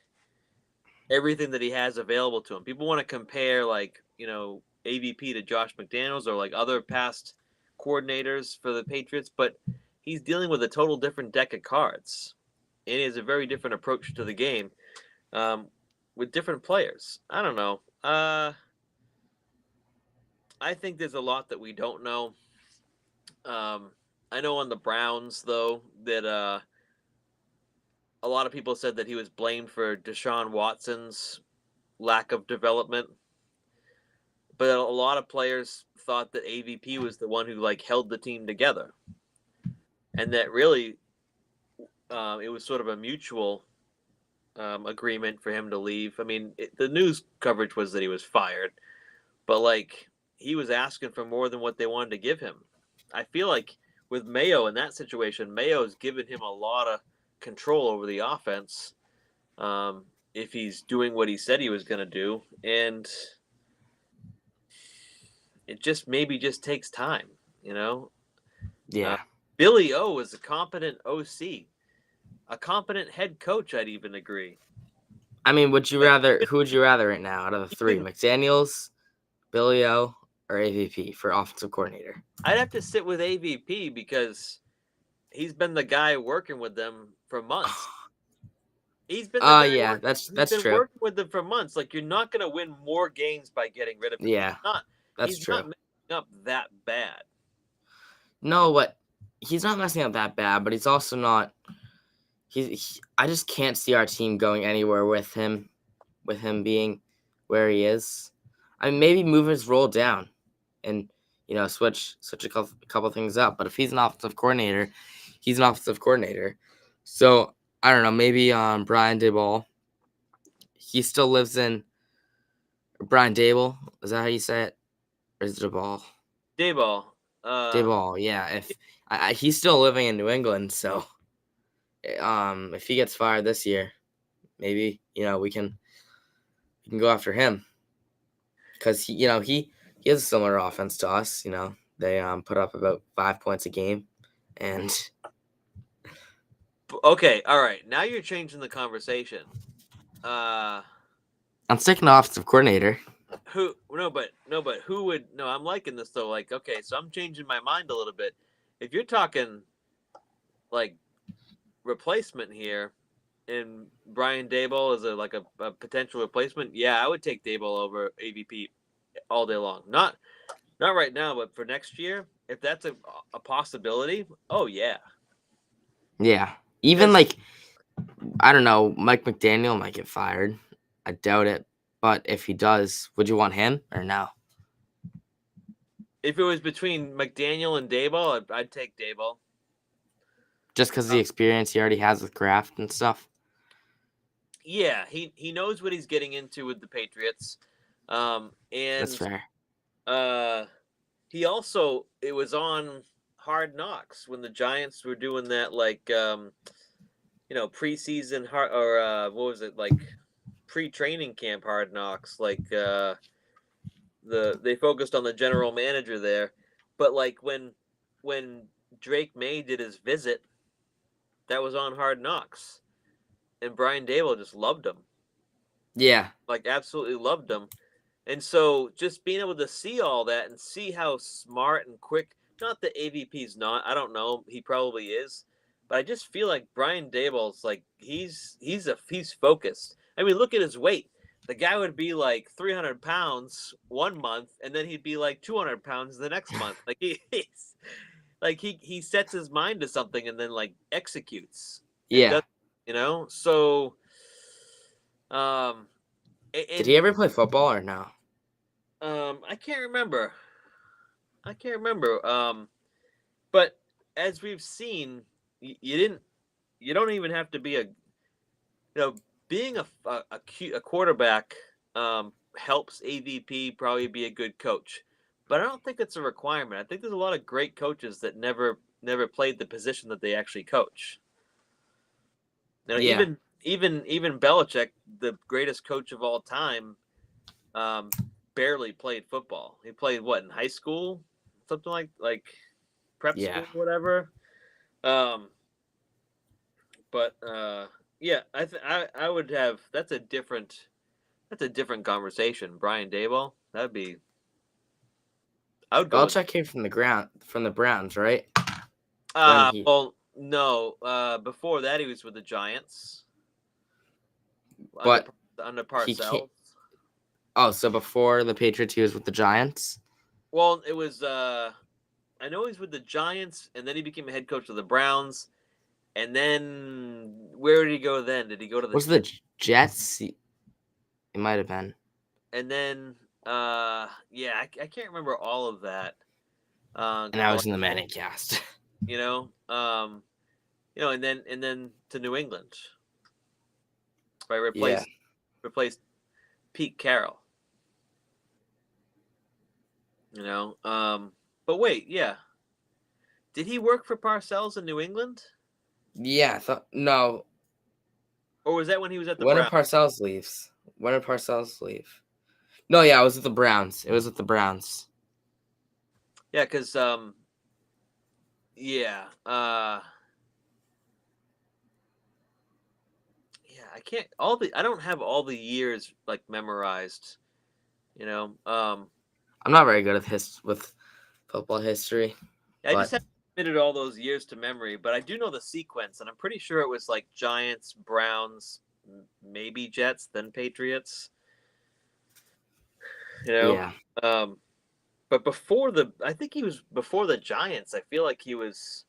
everything that he has available to him. People want to compare like, AVP to Josh McDaniels or like other past coordinators for the Patriots, but he's dealing with a total different deck of cards. And he has a very different approach to the game with different players. I don't know. I think there's a lot that we don't know. I know on the Browns, though, that a lot of people said that he was blamed for Deshaun Watson's lack of development. But a lot of players thought that AVP was the one who like held the team together, and that really it was sort of a mutual agreement for him to leave. I mean, the news coverage was that he was fired, but like he was asking for more than what they wanted to give him. I feel like with Mayo in that situation, Mayo's given him a lot of control over the offense if he's doing what he said he was going to do, and it just maybe just takes time, Yeah. Billy O is a competent OC, a competent head coach. I'd even agree. I mean, who would you rather right now out of the three? McDaniels, Billy O, or AVP for offensive coordinator? I'd have to sit with AVP because he's been the guy working with them for months. He's been the guy yeah, he's that's been true. working with them for months. Like you're not going to win more games by getting rid of him. Yeah, he's not messing up that bad. No, but he's not messing up that bad, but he's also not. I just can't see our team going anywhere with him being where he is. I mean, maybe move his role down, and switch a couple things up. But if he's an offensive coordinator, he's an offensive coordinator. So I don't know. Maybe Brian Daboll. He still lives in Brian Daboll. Is that how you say it? Or is it Daboll? Daboll. Daboll. Yeah. If he's still living in New England, so if he gets fired this year, maybe we can go after him. because he has a similar offense to us. They put up about 5 points a game, and Okay, all right. Now you're changing the conversation. I'm sticking to offensive coordinator. Who? No, but who would? No, I'm liking this though. Like, okay, so I'm changing my mind a little bit. If you're talking like replacement here, and Brian Daboll is a potential replacement, yeah, I would take Daboll over AVP all day long. Not right now, but for next year, if that's a possibility, oh yeah. Yeah, even Because like I don't know, Mike McDaniel might get fired. I doubt it, but if he does, would you want him or no? if it was between McDaniel and Daboll, I'd take Daboll. Just because of the experience he already has with Kraft and stuff. Yeah, he knows what he's getting into with the Patriots, That's and fair. he also it was on Hard Knocks when the Giants were doing that preseason hard or what was it like pre-training camp Hard Knocks they focused on the general manager there, but like when Drake May did his visit, that was on Hard Knocks, and Brian Dable just loved him, Yeah, like absolutely loved him. And so just being able to see all that and see how smart and quick, not that AVP's not, I don't know, he probably is, but I just feel like Brian Daboll's like he's focused. I mean, look at his weight. The guy would be like 300 pounds 1 month, and then he'd be like 200 pounds the next month. Like he's like he sets his mind to something and then like executes and yeah. does, So, um, Did he and ever play football or no? I can't remember. I can't remember. But as we've seen, you didn't. You don't even have to be being a quarterback helps AVP probably be a good coach, but I don't think it's a requirement. I think there's a lot of great coaches that never played the position that they actually coach. Yeah, Even Belichick, the greatest coach of all time, um, barely played football. He played what in high school, something like prep yeah. school, whatever. Um, but yeah, I would have that's a different conversation. Brian Daboll, I would go with. Belichick came from the Browns, right? When he, Well, no. Before that, he was with the Giants under but under he can't. Parcells. Oh, so before the Patriots, he was with the Giants. Well, it was. I know he's with the Giants, and then he became a head coach of the Browns. And then where did he go then? Did he go to the Was the Jets? It might have been. and then yeah, I can't remember all of that. And I was in the Manning cast. you know, and then to New England, right? Yeah. Replaced Pete Carroll. But wait, yeah, did he work for Parcells in New England, Yeah, I thought no. or was that when he was at the When did Browns? Parcells leaves? When did Parcells leave? No, yeah, it was with the Browns. It was with the Browns. Yeah, because yeah, yeah, I don't have all the years like memorized. You know, I'm not very good with football history, I just but haven't committed all those years to memory, but I do know the sequence, and I'm pretty sure it was like Giants, Browns, maybe Jets, then Patriots. You know, yeah, um, but I think he was before the Giants. I feel like he was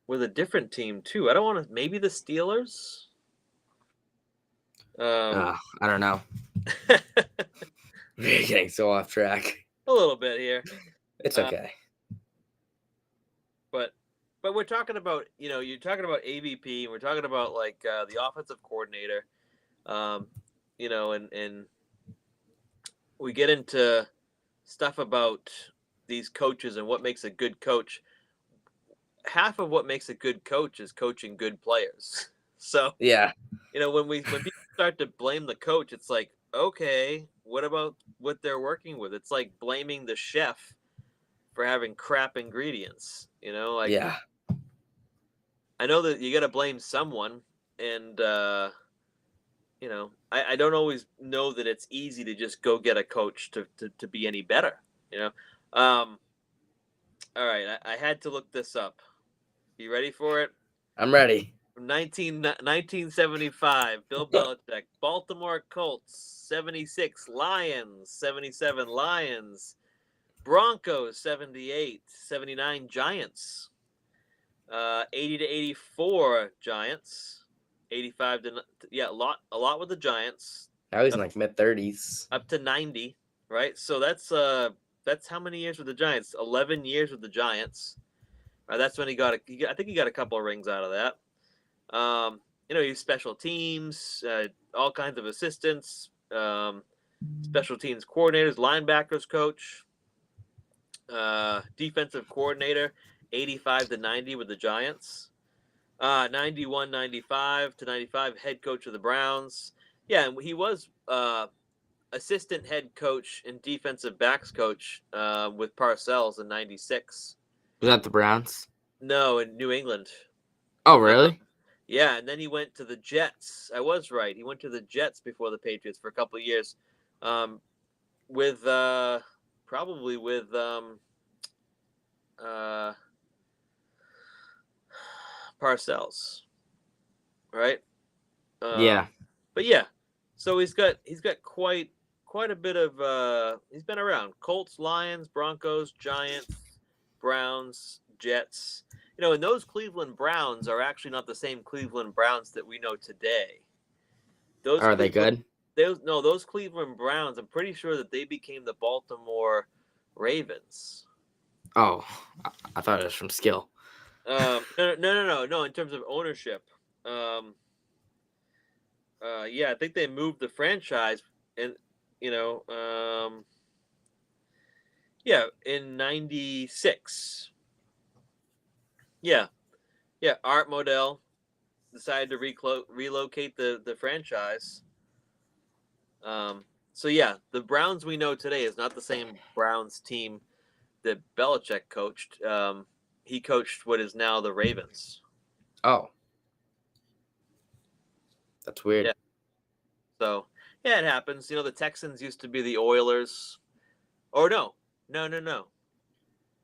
with a different team too. I don't want to. Maybe the Steelers. I don't know. A We're getting so off track. little bit here, It's uh, okay. but we're talking about you're talking about AVP, and we're talking about like the offensive coordinator, um, and we get into stuff about these coaches and what makes a good coach. Half of what makes a good coach is coaching good players. So Yeah, when people start to blame the coach, it's like, okay, what about what they're working with? It's like blaming the chef for having crap ingredients. Like Yeah. I know that you got to blame someone, and I don't always know that it's easy to just go get a coach to be any better. You know, all right, I had to look this up. You ready for it? I'm ready. From 1975, Bill Belichick, Baltimore Colts, 76, Lions, 77, Lions, Broncos, 78, 79, Giants, 80 to 84, Giants, 85 to, yeah, a lot with the Giants, Now he's in like mid-30s. up to 90, right? So that's how many years with the Giants? 11 years with the Giants. That's when I think he got a couple of rings out of that. He's special teams, all kinds of assistants, special teams coordinators, linebackers coach, defensive coordinator, 85 to 90 with the Giants, 91, 95 to 95, head coach of the Browns. Yeah, and he was assistant head coach and defensive backs coach with Parcells in 96. Was that the Browns? No, in New England. Oh, really? Yeah, and then he went to the Jets. I was right. He went to the Jets before the Patriots for a couple of years, with probably with Parcells, right? Yeah. But yeah, so he's got quite a bit of he's been around. Colts, Lions, Broncos, Giants, Browns, Jets. And those Cleveland Browns are actually not the same Cleveland Browns that we know today. Are they good? Those Cleveland Browns, I'm pretty sure that they became the Baltimore Ravens. Oh, I thought it was from skill. No. In terms of ownership, yeah, I think they moved the franchise, and yeah, in '96. Yeah, Art Modell decided to relocate the franchise. So yeah, the Browns we know today is not the same Browns team that Belichick coached. He coached what is now the Ravens. Oh, that's weird. Yeah. So yeah, it happens. The Texans used to be the Oilers. Or no.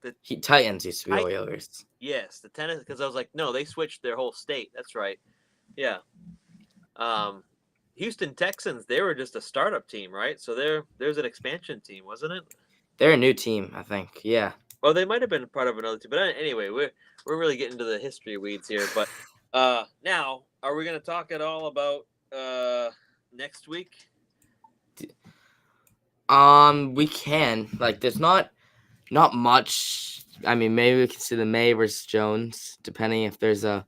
The Titans used to be Oilers. Yes, the tennis, because I was like, no, they switched their whole state. That's right. Yeah. Houston Texans, they were just a startup team, right? So there's an expansion team, wasn't it? They're a new team, I think. Yeah. Well, they might have been part of another team, but anyway, we're really getting to the history weeds here. But now, are we going to talk at all about next week? We can. Like, there's not much. I mean, maybe we can see the Maye versus Jones, depending if there's a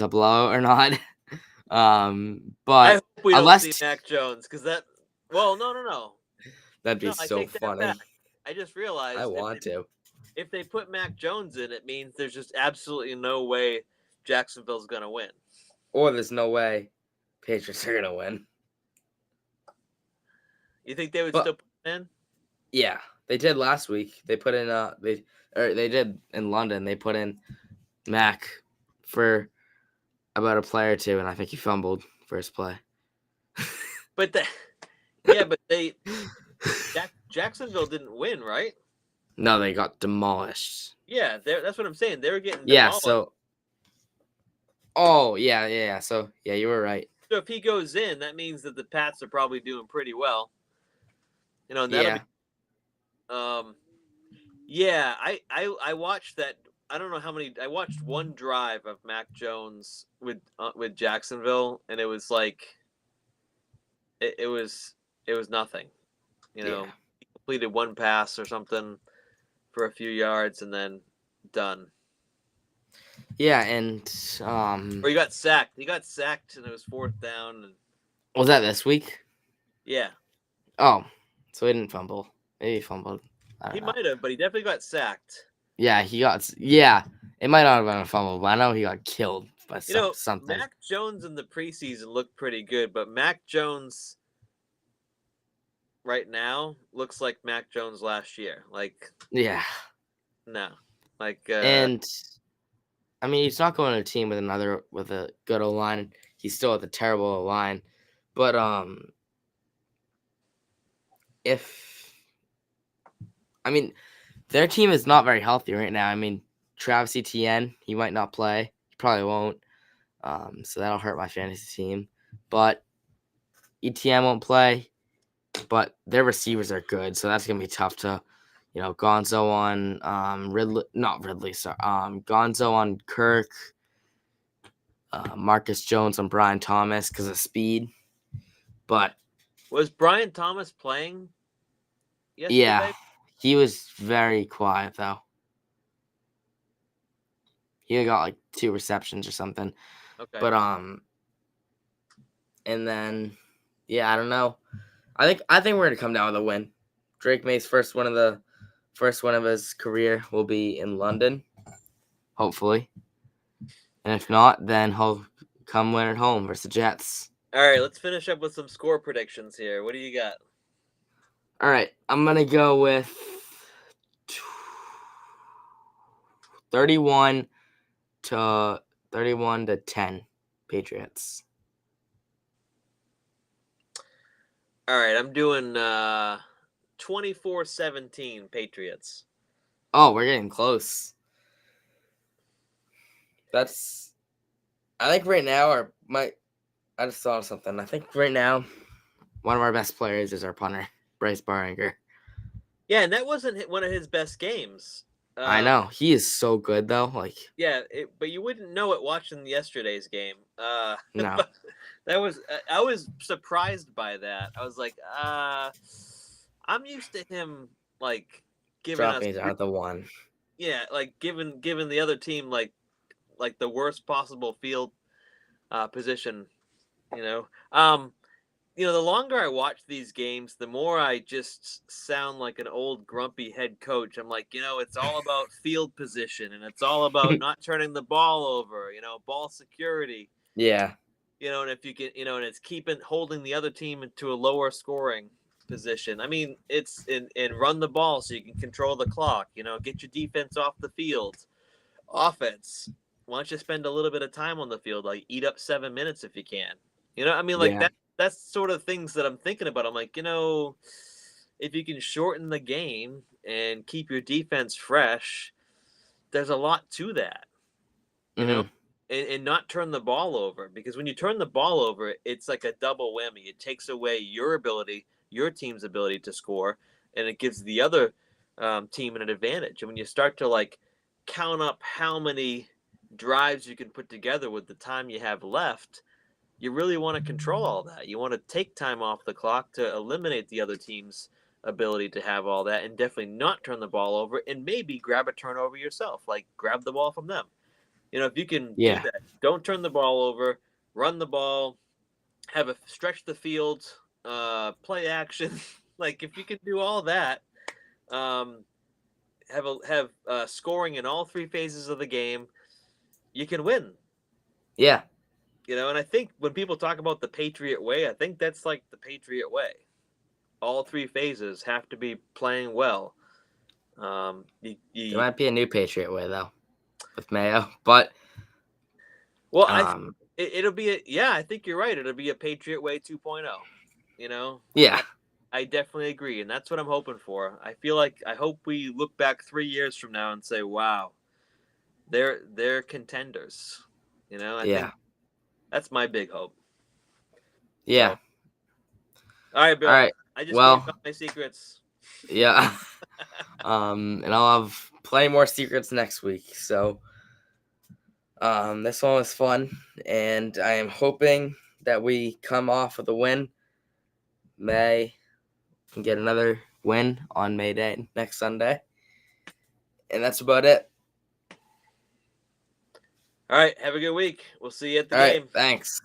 blowout or not. But I hope we don't unless see Mac Jones, because that. Well, no. That'd be so funny. I just realized I want to. If they put Mac Jones in, it means there's just absolutely no way Jacksonville's gonna win. Or there's no way Patriots are gonna win. You think they would still put him in? Yeah, they did last week. They put in they did in London. They put in Mac for about a play or two, and I think he fumbled first play. But Jacksonville didn't win, right? No, they got demolished. Yeah, that's what I'm saying. They were getting demolished. Yeah, so. Oh, yeah. So, yeah, you were right. So if he goes in, that means that the Pats are probably doing pretty well. And yeah. Yeah, I watched that. I don't know how many. I watched one drive of Mac Jones with Jacksonville, and it was like it was nothing. He completed one pass or something for a few yards, and then done. Yeah, and or he got sacked. He got sacked, and it was 4th down. And... Was that this week? Yeah. Oh, so he didn't fumble. Maybe he fumbled. He might have, but he definitely got sacked. Yeah, he got. Yeah, it might not have been a fumble, but I know he got killed by something. Mac Jones in the preseason looked pretty good, but Mac Jones right now looks like Mac Jones last year. Like, Yeah. no. Like, And I mean, he's not going to a team with a good O line. He's still with a terrible O line. But if I mean, their team is not very healthy right now. I mean, Travis Etienne, he might not play. He probably won't. So that'll hurt my fantasy team. But Etienne won't play. But their receivers are good, so that's gonna be tough to, Gonzo on Ridley, not Ridley, sorry, Gonzo on Kirk, Marcus Jones on Brian Thomas because of speed. But was Brian Thomas playing yeah, yesterday? he was very quiet though. He got like 2 receptions or something. Okay. But and then I don't know. I think we're gonna come down with a win. Drake May's first one of his career will be in London, hopefully. And if not, then he'll come win at home versus the Jets. All right, let's finish up with some score predictions here. What do you got? All right, I'm gonna go with 31 to 10 Patriots. All right, I'm doing 24-17 Patriots. Oh, we're getting close. I think right now I just thought of something. I think right now one of our best players is our punter, Bryce Baringer. Yeah, and that wasn't one of his best games. I know he is so good though. Like, Yeah, but you wouldn't know it watching yesterday's game. no, That was I was surprised by that. I was like, I'm used to him like giving us, dropping it out the one. yeah, like giving the other team like the worst possible field position. You know, the longer I watch these games, the more I just sound like an old grumpy head coach. I'm like, it's all about field position and it's all about not turning the ball over, ball security. Yeah. And if you can, and it's holding the other team into a lower scoring position. I mean, it's and run the ball so you can control the clock, get your defense off the field. Offense, why don't you spend a little bit of time on the field, like eat up 7 minutes if you can. I mean, like Yeah. that's sort of things that I'm thinking about. I'm like, if you can shorten the game and keep your defense fresh, there's a lot to that, Mm-hmm. and not turn the ball over, because when you turn the ball over, it's like a double whammy. It takes away your team's ability to score, and it gives the other team an advantage. And when you start to like count up how many drives you can put together with the time you have left, you really want to control all that. You want to take time off the clock to eliminate the other team's ability to have all that, and definitely not turn the ball over, and maybe grab a turnover yourself, like grab the ball from them. If you can do Yeah. that, don't turn the ball over, run the ball, stretch the field, play action. Like if you can do all that, um, have scoring in all 3 phases of the game, you can win. Yeah. And I think when people talk about the Patriot way, I think that's like the Patriot way. All 3 phases have to be playing well. There might be a new Patriot way though, with Mayo, but well, it'll be I think you're right. It'll be a Patriot way 2.0. Yeah. I definitely agree, and that's what I'm hoping for. I hope we look back 3 years from now and say, "Wow, they're contenders." I think that's my big hope. Yeah. So, all right, All Bill. right. I just gave Well, out my secrets. yeah. And I'll have plenty more secrets next week. So, this one was fun, and I am hoping that we come off with a win. May can get another win on May Day next Sunday. And that's about it. All right, have a good week. We'll see you at the All right. game. Thanks.